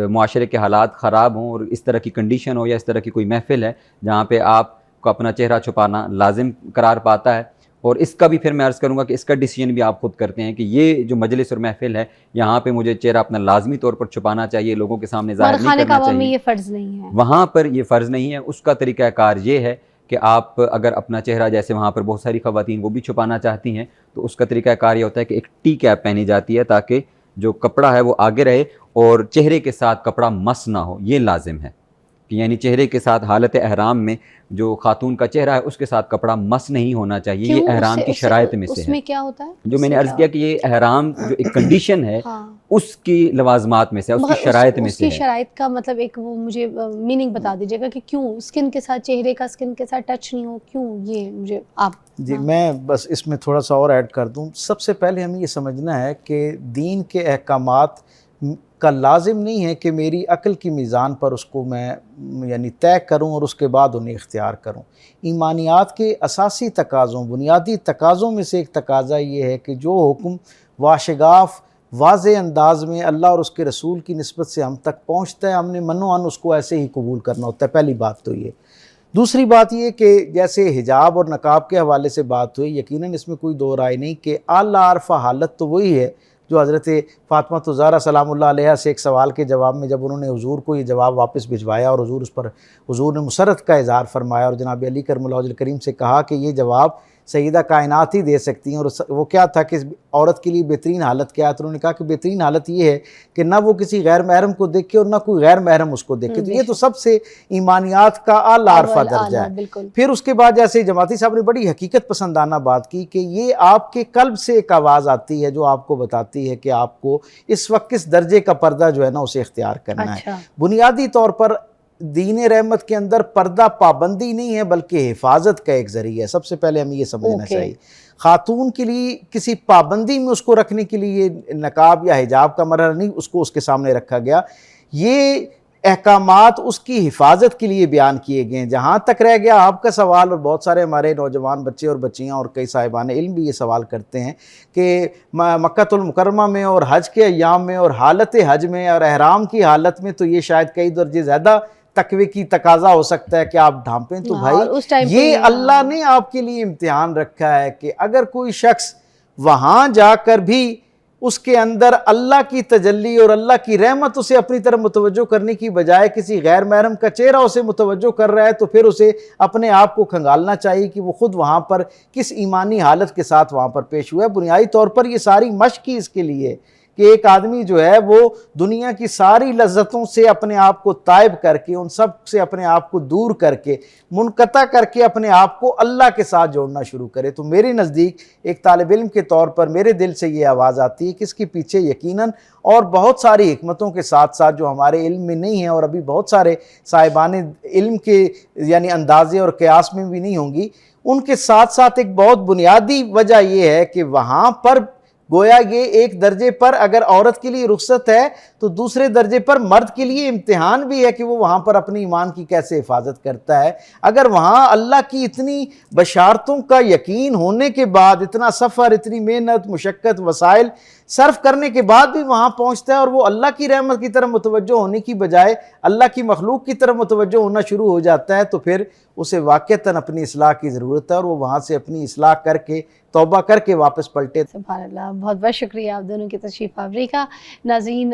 معاشرے کے حالات خراب ہوں اور اس طرح کی کنڈیشن ہو یا اس طرح کی کوئی محفل ہے جہاں پہ آپ کو اپنا چہرہ چھپانا لازم قرار پاتا ہے. اور اس کا بھی پھر میں عرض کروں گا کہ اس کا ڈیسیجن بھی آپ خود کرتے ہیں کہ یہ جو مجلس اور محفل ہے یہاں پہ مجھے چہرہ اپنا لازمی طور پر چھپانا چاہیے, لوگوں کے سامنے ظاہر نہیں کرنا چاہیے. یہ فرض نہیں ہے, وہاں پر یہ فرض نہیں ہے. اس کا طریقہ کار یہ ہے کہ آپ اگر اپنا چہرہ, جیسے وہاں پر بہت ساری خواتین وہ بھی چھپانا چاہتی ہیں, تو اس کا طریقہ کار یہ ہوتا ہے کہ ایک ٹی کیپ پہنی جاتی ہے تاکہ جو کپڑا ہے وہ آگے رہے اور چہرے کے ساتھ کپڑا مس نہ ہو. یہ لازم ہے کہ یعنی چہرے کے ساتھ حالت احرام میں جو خاتون کا چہرہ ہے اس کے ساتھ کپڑا مس نہیں ہونا چاہیے. یہ احرام کی شرائط میں سے ہے. اس میں کیا ہوتا ہے جو میں نے عرض کیا کہ یہ احرام جو ایک کنڈیشن ہے اس کی لوازمات میں سے, اس کی شرائط میں سے ہے. اس کی شرائط کا مطلب ایک وہ مجھے میننگ بتا دیجیے گا کہ کیوں اسکن کے ساتھ, چہرے کا اسکن کے ساتھ ٹچ نہیں ہو, کیوں یہ مجھے آپ. جی میں بس اس میں تھوڑا سا اور ایڈ کر دوں. سب سے پہلے ہمیں یہ سمجھنا ہے کہ دین کے احکامات کا لازم نہیں ہے کہ میری عقل کی میزان پر اس کو میں یعنی طے کروں اور اس کے بعد انہیں اختیار کروں. ایمانیات کے اساسی تقاضوں, بنیادی تقاضوں میں سے ایک تقاضا یہ ہے کہ جو حکم واشگاف واضح انداز میں اللہ اور اس کے رسول کی نسبت سے ہم تک پہنچتا ہے, ہم نے منو ان اس کو ایسے ہی قبول کرنا ہوتا ہے. پہلی بات تو یہ. دوسری بات یہ کہ جیسے حجاب اور نقاب کے حوالے سے بات ہوئی, یقیناً اس میں کوئی دو رائے نہیں کہ اعلیٰ عرفہ حالت تو وہی ہے جو حضرت فاطمہ الزہرا سلام اللہ علیہ سے ایک سوال کے جواب میں جب انہوں نے حضور کو یہ جواب واپس بھجوایا اور حضور نے مسرت کا اظہار فرمایا اور جناب علی کرم اللہ وجہ الکریم سے کہا کہ یہ جواب سیدہ کائنات ہی دے سکتی ہیں. اور وہ کیا تھا کہ عورت کے لیے بہترین حالت کیا ہے, تو انہوں نے کہا کہ بہترین حالت یہ ہے کہ نہ وہ کسی غیر محرم کو دیکھے اور نہ کوئی غیر محرم اس کو دیکھے. تو یہ تو سب سے ایمانیات کا اعلیٰ عرفہ درجہ ہے. پھر اس کے بعد جیسے جماعتی صاحب نے بڑی حقیقت پسندانہ بات کی کہ یہ آپ کے قلب سے ایک آواز آتی ہے جو آپ کو بتاتی ہے کہ آپ کو اس وقت کس درجے کا پردہ جو ہے نا اسے اختیار کرنا ہے. بنیادی طور پر دین رحمت کے اندر پردہ پابندی نہیں ہے بلکہ حفاظت کا ایک ذریعہ ہے. سب سے پہلے ہمیں یہ سمجھنا چاہیے. خاتون کے لیے کسی پابندی میں اس کو رکھنے کے لیے نقاب یا حجاب کا مرحلہ نہیں اس کو اس کے سامنے رکھا گیا. یہ احکامات اس کی حفاظت کے لیے بیان کیے گئے ہیں. جہاں تک رہ گیا آپ کا سوال, اور بہت سارے ہمارے نوجوان بچے اور بچیاں اور کئی صاحبان علم بھی یہ سوال کرتے ہیں کہ مکہ المکرمہ میں اور حج کے ایام میں اور حالت حج میں اور احرام کی حالت میں تو یہ شاید کئی درجے زیادہ تقوی کی تقاضا ہو سکتا ہے کہ آپ ڈھانپیں. تو بھائی یہ اللہ نے آپ کے لیے امتحان رکھا ہے کہ اگر کوئی شخص وہاں جا کر بھی اس کے اندر اللہ کی تجلی اور اللہ کی رحمت اسے اپنی طرف متوجہ کرنے کی بجائے کسی غیر محرم کا چہرہ اسے متوجہ کر رہا ہے, تو پھر اسے اپنے آپ کو کھنگالنا چاہیے کہ وہ خود وہاں پر کس ایمانی حالت کے ساتھ وہاں پر پیش ہوا ہے. بنیادی طور پر یہ ساری مشق ہی اس کے لیے کہ ایک آدمی جو ہے وہ دنیا کی ساری لذتوں سے اپنے آپ کو تائب کر کے, ان سب سے اپنے آپ کو دور کر کے, منقطع کر کے اپنے آپ کو اللہ کے ساتھ جوڑنا شروع کرے. تو میرے نزدیک ایک طالب علم کے طور پر میرے دل سے یہ آواز آتی ہے کہ اس کے پیچھے یقیناً اور بہت ساری حکمتوں کے ساتھ ساتھ جو ہمارے علم میں نہیں ہیں اور ابھی بہت سارے صاحبان علم کے یعنی اندازے اور قیاس میں بھی نہیں ہوں گی, ان کے ساتھ ساتھ ایک بہت بنیادی وجہ یہ ہے کہ وہاں پر گویا یہ ایک درجے پر اگر عورت کے لیے رخصت ہے تو دوسرے درجے پر مرد کے لیے امتحان بھی ہے کہ وہ وہاں پر اپنی ایمان کی کیسے حفاظت کرتا ہے. اگر وہاں اللہ کی اتنی بشارتوں کا یقین ہونے کے بعد, اتنا سفر, اتنی محنت, مشقت, وسائل صرف کرنے کے بعد بھی وہاں پہنچتا ہے اور وہ اللہ کی رحمت کی طرف متوجہ ہونے کی بجائے اللہ کی مخلوق کی طرف متوجہ ہونا شروع ہو جاتا ہے, تو پھر اسے واقعتاً اپنی اصلاح کی ضرورت ہے اور وہ وہاں سے اپنی اصلاح کر کے توبہ کر کے واپس پلٹے. سبحان اللہ. بہت بہت شکریہ آپ دونوں کی تشریف آوری کا. ناظرین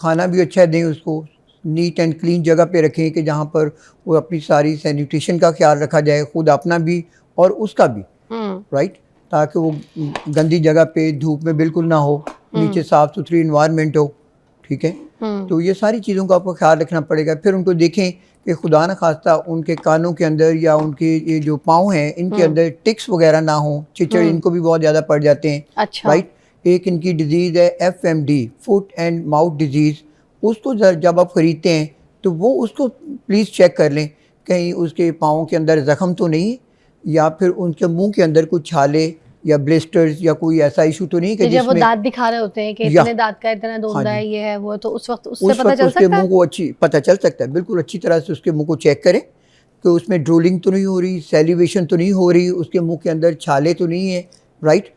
کھانا بھی اچھا دیں اس کو, نیٹ اینڈ کلین جگہ پہ رکھیں کہ جہاں پر وہ اپنی ساری سینیٹیشن کا خیال رکھا جائے, خود اپنا بھی اور اس کا بھی, رائٹ, تاکہ وہ گندی جگہ پہ دھوپ میں بالکل نہ ہو, نیچے صاف ستھری انوائرمنٹ ہو, ٹھیک ہے. تو یہ ساری چیزوں کا آپ کو خیال رکھنا پڑے گا. پھر ان کو دیکھیں کہ خدا نہ خواستہ ان کے کانوں کے اندر یا ان کے یہ جو پاؤں ہیں ان کے اندر ٹکس وغیرہ نہ ہوں, چچڑ ان کو بھی بہت زیادہ پڑ جاتے ہیں, رائٹ. ایک ان کی ڈیزیز ہے FMD, foot and mouth disease. اس کو جب آپ خریدتے ہیں تو وہ اس کو پلیز چیک کر لیں کہیں اس کے پاؤں کے اندر زخم تو نہیں, یا پھر ان کے منہ کے اندر کچھ چھالے یا بلسٹرز یا کوئی ایسا ایشو تو نہیں کہ جب وہ دانت دکھا رہے ہوتے ہیں کہ اتنے دانت کا اتنا دوندا ہے, یہ ہے وہ, تو اس وقت اس سے پتہ چل سکتا ہے, اس کے منہ کو پتہ چل سکتا ہے. بالکل اچھی طرح سے اس کے منہ کو چیک کریں کہ اس میں ڈرولنگ تو نہیں ہو رہی, سیلیویشن تو نہیں ہو رہی, اس کے منہ کے اندر چھالے تو نہیں ہیں, رائٹ.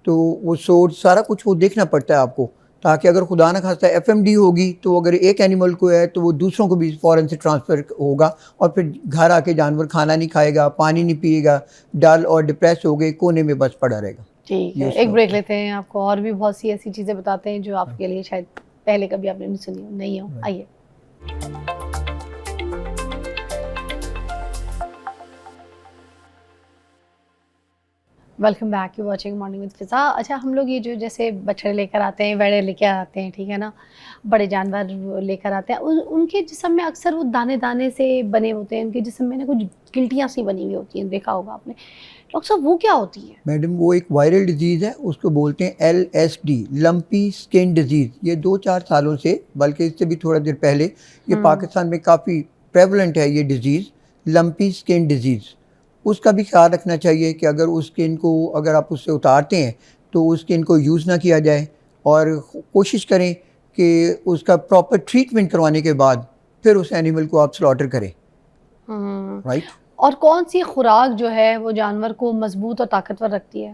تو وہ سورس سارا کچھ وہ دیکھنا پڑتا ہے آپ کو, تاکہ اگر خدا نہ خواستہ FMD ہوگی تو اگر ایک اینیمل کو ہے تو وہ دوسروں کو بھی فوراً سے ٹرانسفر ہوگا, اور پھر گھر آ کے جانور کھانا نہیں کھائے گا, پانی نہیں پیے گا, ڈل اور ڈپریس ہو گئے کونے میں بس پڑا رہے گا. ٹھیک ہے, ایک بریک لیتے ہیں, آپ کو اور بھی بہت سی ایسی چیزیں بتاتے ہیں جو آپ کے لیے شاید پہلے کبھی آپ نے نہیں سنی نہیں ہو. آئیے. Welcome back, you watching morning with فضا. اچھا, ہم لوگ یہ جو جیسے بچڑے لے کر آتے ہیں, ویڑے لے کے آتے ہیں, ٹھیک ہے نا, بڑے جانور لے کر آتے ہیں, ان کے جسم میں اکثر وہ دانے دانے سے بنے ہوتے ہیں, ان کے جسم میں نا کچھ گلٹیاں سی بنی ہوئی ہوتی ہیں, دیکھا ہوگا آپ نے. ڈاکٹر صاحب وہ کیا ہوتی ہے؟ میڈم وہ ایک وائرل ڈیزیز ہے, اس کو بولتے ہیں LSD, لمپی اسکن ڈیزیز. یہ 2-4 سالوں سے, بلکہ اس سے بھی تھوڑا دیر پہلے, یہ پاکستان میں کافی پریولنٹ ہے یہ ڈیزیز, لمپی اسکن ڈیزیز. اس کا بھی خیال رکھنا چاہیے کہ اگر اس اسکن کو اگر آپ اس سے اتارتے ہیں تو اس اسکن کو یوز نہ کیا جائے, اور کوشش کریں کہ اس کا پراپر ٹریٹمنٹ کروانے کے بعد پھر اس اینیمل کو آپ سلاٹر کریں, رائٹ. اور کون سی خوراک جو ہے وہ جانور کو مضبوط اور طاقتور رکھتی ہے؟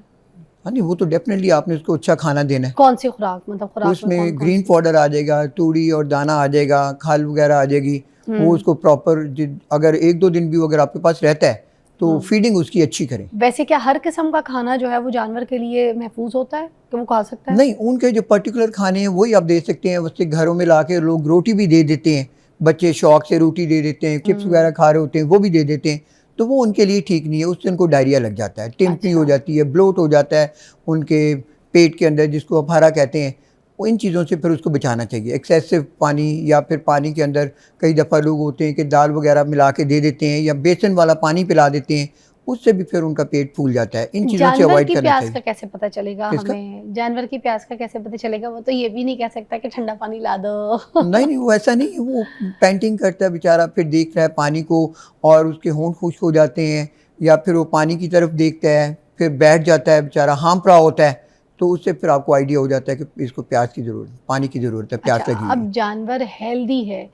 ہاں نہیں, وہ تو ڈیفینیٹلی آپ نے اس کو اچھا کھانا دینا ہے. کون سی خوراک, مطلب خوراک اس میں گرین پاؤڈر آ جائے گا, توڑی اور دانہ آ جائے گا, کھال وغیرہ آ جائے گی, وہ اس کو پراپر اگر 1-2 دن بھی اگر آپ کے پاس رہتا ہے تو فیڈنگ اس کی اچھی کریں. ویسے کیا ہر قسم کا کھانا جو ہے وہ جانور کے لیے محفوظ ہوتا ہے کہ وہ کھا سکتا ہے؟ نہیں, ان کے جو پرٹیکولر کھانے ہیں وہی آپ دے سکتے ہیں. اس سے گھروں میں لا کے لوگ روٹی بھی دے دیتے ہیں, بچے شوق سے روٹی دے دیتے ہیں, چپس وغیرہ کھا رہے ہوتے ہیں وہ بھی دے دیتے ہیں, تو وہ ان کے لیے ٹھیک نہیں ہے. اس سے ان کو ڈائریا لگ جاتا ہے, ٹمپنی ہو جاتی ہے, بلوٹ ہو جاتا ہے ان کے پیٹ کے اندر, جس کو اپہرا کہتے ہیں. وہ ان چیزوں سے پھر اس کو بچانا چاہیے. ایکسیسو پانی, یا پھر پانی کے اندر کئی دفعہ لوگ ہوتے ہیں کہ دال وغیرہ ملا کے دے دیتے ہیں, یا بیسن والا پانی پلا دیتے ہیں, اس سے بھی پھر ان کا پیٹ پھول جاتا ہے. ان چیزوں سے اوائڈ کرنا چاہیے. جانور کی پیاس کا کیسے پتہ چلے گا ہمیں؟ جانور کی پیاس کا کیسے پتہ چلے گا؟ وہ تو یہ بھی نہیں کہہ سکتا کہ ٹھنڈا پانی لا دو. نہیں, وہ ایسا نہیں, وہ پینٹنگ کرتا ہے بیچارہ, پھر دیکھ رہا ہے پانی کو اور اس کے ہونٹ خشک ہو جاتے ہیں, یا پھر وہ پانی کی طرف دیکھتا ہے, پھر بیٹھ جاتا ہے بیچارہ, ہانپ رہا ہوتا ہے, تو اس سے پھر آپ کو آئیڈیا ہو جاتا ہے کہ اس کو پیاس کی ضرورت, پانی کی ضرورت ہے, پیاس لگی. اب جانور ہیلدی ہے,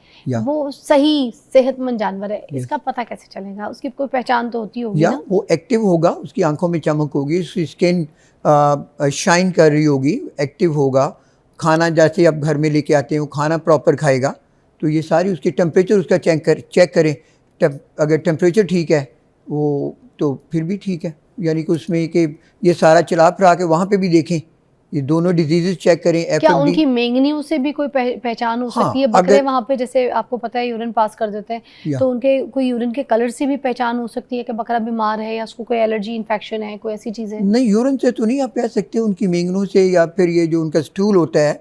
وہ صحیح صحت مند جانور ہے, اس کا پتہ کیسے چلے گا؟ اس کی کوئی پہچان تو ہوتی ہوگی یا نا؟ وہ ایکٹیو ہوگا, اس کی آنکھوں میں چمک ہوگی, اس کی اسکن شائن کر رہی ہوگی, ایکٹیو ہوگا. کھانا جیسے آپ گھر میں لے کے آتے ہیں وہ کھانا پراپر کھائے گا. تو یہ ساری اس کی ٹمپریچر اس کا چیک کریں, اگر ٹمپریچر ٹھیک ہے وہ تو پھر بھی ٹھیک ہے. یعنی کہ اس میں کہ یہ سارا چلا پھرا کے وہاں پہ بھی دیکھیں, یہ دونوں ڈیزیزز چیک کریں. کیا ان کی مینگنیوں سے بھی کوئی پہچان ہو سکتی ہے؟ بکرے وہاں پہ جیسے آپ کو پتہ ہے یورین پاس کر دیتے ہیں, تو ان کے کوئی یورین کے کلر سے بھی پہچان ہو سکتی ہے کہ بکرا بیمار ہے, یا اس کو کوئی الرجی انفیکشن ہے, کوئی ایسی چیزیں؟ نہیں, یورین سے تو نہیں آپ کہہ سکتے, ان کی مینگنوں سے, یا پھر یہ جو ان کا سٹول ہوتا ہے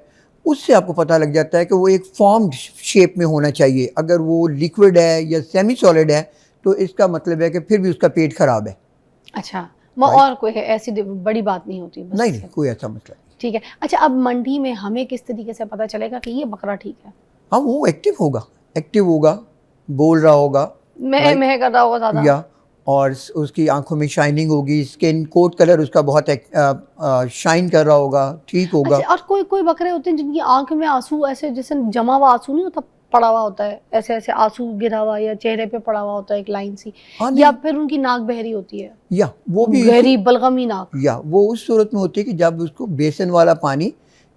اس سے آپ کو پتہ لگ جاتا ہے کہ وہ ایک فارمڈ شیپ میں ہونا چاہیے. اگر وہ لیکوڈ ہے یا سیمی سالڈ ہے تو اس کا مطلب ہے کہ پھر بھی اس کا پیٹ خراب ہے. اچھا, اور کوئی ایسی بڑی بات نہیں ہوتی؟ نہیں, کوئی ایسا مسئلہ نہیں. ٹھیک ہے. اچھا, اب منڈی میں ہمیں کس طریقے سے پتہ چلے گا کہ یہ بکرا ٹھیک ہے؟ ہاں, وہ ایکٹیو ہوگا, بول رہا ہوگا, میں کر رہا ہوگا زیادہ, یا اور اس کی آنکھوں میں شائننگ ہوگی, اسکن کوٹ کلر اس کا بہت شائن کر رہا ہوگا, ٹھیک ہوگا. اور کوئی بکرے ہوتے ہیں جن کی آنکھ میں آنسو ایسے جیسے جمع ہوا آنسو نہیں ہوتا, پڑا ہوا ہوتا ہے, ایسے ایسے آنسو گرا ہوا, یا چہرے پہ پڑا ہوا ہوتا ہے ایک لائن سی, یا پھر ان کی ناک بہری ہوتی ہے, یا وہ بھی گہری بلغمی ناک, یا وہ اس صورت میں ہوتی ہے کہ جب اس کو بیسن والا پانی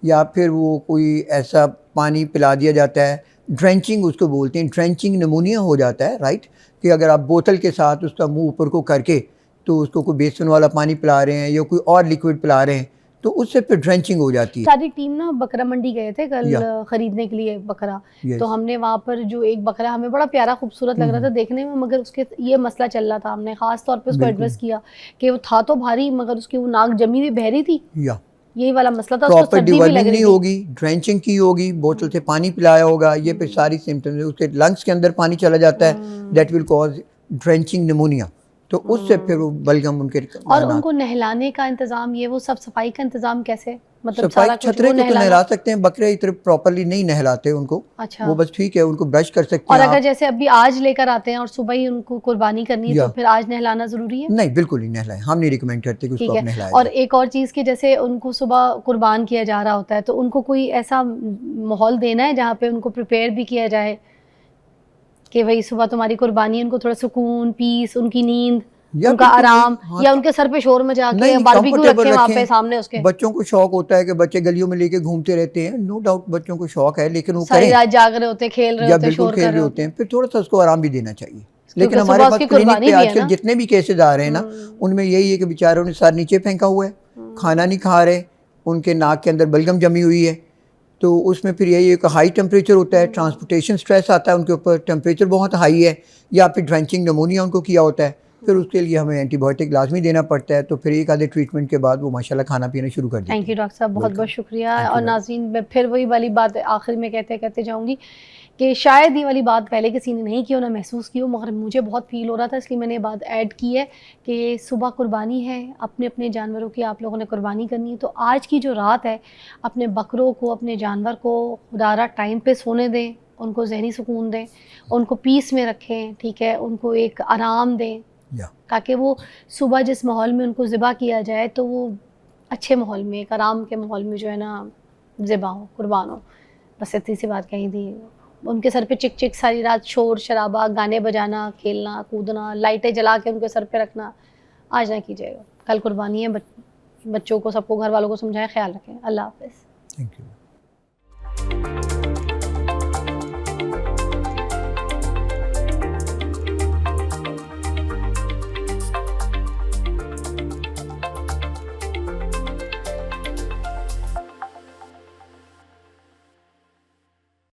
یا پھر وہ کوئی ایسا پانی پلا دیا جاتا ہے, ڈرینچنگ اس کو بولتے ہیں, ڈرینچنگ نمونیا ہو جاتا ہے, رائٹ, کہ اگر آپ بوتل کے ساتھ اس کا منہ اوپر کو کر کے تو اس کو کوئی بیسن والا پانی پلا رہے ہیں یا کوئی اور لیکوڈ پلا رہے ہیں, تو اس سے پھر ڈرینچنگ ہو جاتی ہے. ساری ٹیم نا بکرا منڈی گئے تھے کل خریدنے کے لیے بکرا, تو ہم نے وہاں پر جو ایک بکرا ہمیں بڑا پیارا خوبصورت لگ رہا تھا دیکھنے میں, مگر اس کے یہ مسئلہ چل رہا تھا. ہم نے خاص طور پہ اس کو ایڈریس کیا کہ وہ تھا تو بھاری مگر اس کی وہ ناک جمی ہوئی بہری تھی, یہی والا مسئلہ تھا. پراپر ڈیورمنگ نہیں ہوگی, ڈرینچنگ کی ہوگی, بوتل سے پانی پلایا ہوگا, یہ پھر ساری سمٹمز, اس کے لنگس کے اندر پانی چلا جاتا ہے, دیٹ ول کاز ڈرینچنگ نمونیا. تو اس سے پھر وہ بلغم ان کے. اور ان کو نہلانے کا انتظام, یہ وہ سب صفائی کا انتظام کیسے, مطلب صفائی چھترے کو تو نہلا سکتے ہیں, بکرے اتنے پراپرلی نہیں نہلاتے ان کو, وہ بس ٹھیک ہے ان کو برش کر سکتے ہیں. اور اگر جیسے ابھی آج لے کر آتے ہیں اور صبح ہی ان کو قربانی کرنی ہے تو پھر آج نہلانا ضروری ہے؟ نہیں بالکل نہیں نہلائیں, ہم نہیں ریکمینڈ کرتے کہ اس کو نہلائیں. اور ایک اور چیز کہ جیسے ان کو صبح قربان کیا جا رہا ہوتا ہے تو ان کو کوئی ایسا ماحول دینا ہے جہاں پہ ان کو پریپیئر بھی کیا جائے کہ بھائی صبح تمہاری قربانی, ان کو تھوڑا سکون, پیس, ان کی نیند, ان کا آرام, یا ان کے سر پہ شور مچا کے باربیکیو رکھیں وہاں پہ سامنے اس کے. بچوں کو شوق ہوتا ہے کہ بچے گلیوں میں لے کے گھومتے رہتے ہیں, نو ڈاؤٹ بچوں کو شوق ہے, لیکن وہ ساری رات جاگ رہے ہوتے ہیں, کھیل رہے ہوتے ہیں, شور کر رہے ہوتے ہیں, پھر تھوڑا سا اس کو آرام بھی دینا چاہیے. لیکن ہمارے پاس کلینک پہ آج کل جتنے بھی کیسز آ رہے ہیں نا, ان میں یہی ہے کہ بیچاروں نے سر نیچے پھینکا ہوا ہے, کھانا نہیں کھا رہے, ان کے ناک کے اندر بلغم جمی ہوئی ہے. تو اس میں پھر یہی ہے کہ ہائی ٹیمپریچر ہوتا ہے, ٹرانسپورٹیشن سٹریس آتا ہے ان کے اوپر, ٹیمپریچر بہت ہائی ہے, یا پھر ڈرینچنگ نمونیا ان کو کیا ہوتا ہے, پھر اس کے لیے ہمیں اینٹی بایوٹک لازمی دینا پڑتا ہے. تو پھر ایک آدھے ٹریٹمنٹ کے بعد وہ ماشاءاللہ کھانا پینا شروع کر دیتے ہیں. تھینک یو ڈاکٹر صاحب, بہت بہت شکریہ. اور ناظرین میں پھر وہی والی بات آخر میں کہتے جاؤں گی کہ شاید یہ والی بات پہلے کسی نے نہیں کی ہو, نہ محسوس کی ہو, مگر مجھے بہت فیل ہو رہا تھا, اس لیے میں نے یہ بات ایڈ کی ہے کہ صبح قربانی ہے, اپنے اپنے جانوروں کی آپ لوگوں نے قربانی کرنی ہے. تو آج کی جو رات ہے اپنے بکروں کو, اپنے جانور کو خدا را ٹائم پہ سونے دیں, ان کو ذہنی سکون دیں, ان کو پیس میں رکھیں, ٹھیک ہے, ان کو ایک آرام دیں تاکہ وہ صبح جس ماحول میں ان کو ذبح کیا جائے تو وہ اچھے ماحول میں, ایک آرام کے ماحول میں جو ہے نا ذبح ہو, قربان ہو. بس اتنی سی بات کہی تھی. ان کے سر پہ چک چک ساری رات شور شرابہ, گانے بجانا, کھیلنا کودنا, لائٹیں جلا کے ان کے سر پہ رکھنا آج نہ کیجیے گا. کل قربانی ہے, بچوں کو, سب کو, گھر والوں کو سمجھائیں, خیال رکھیں. اللہ حافظ. Thank you.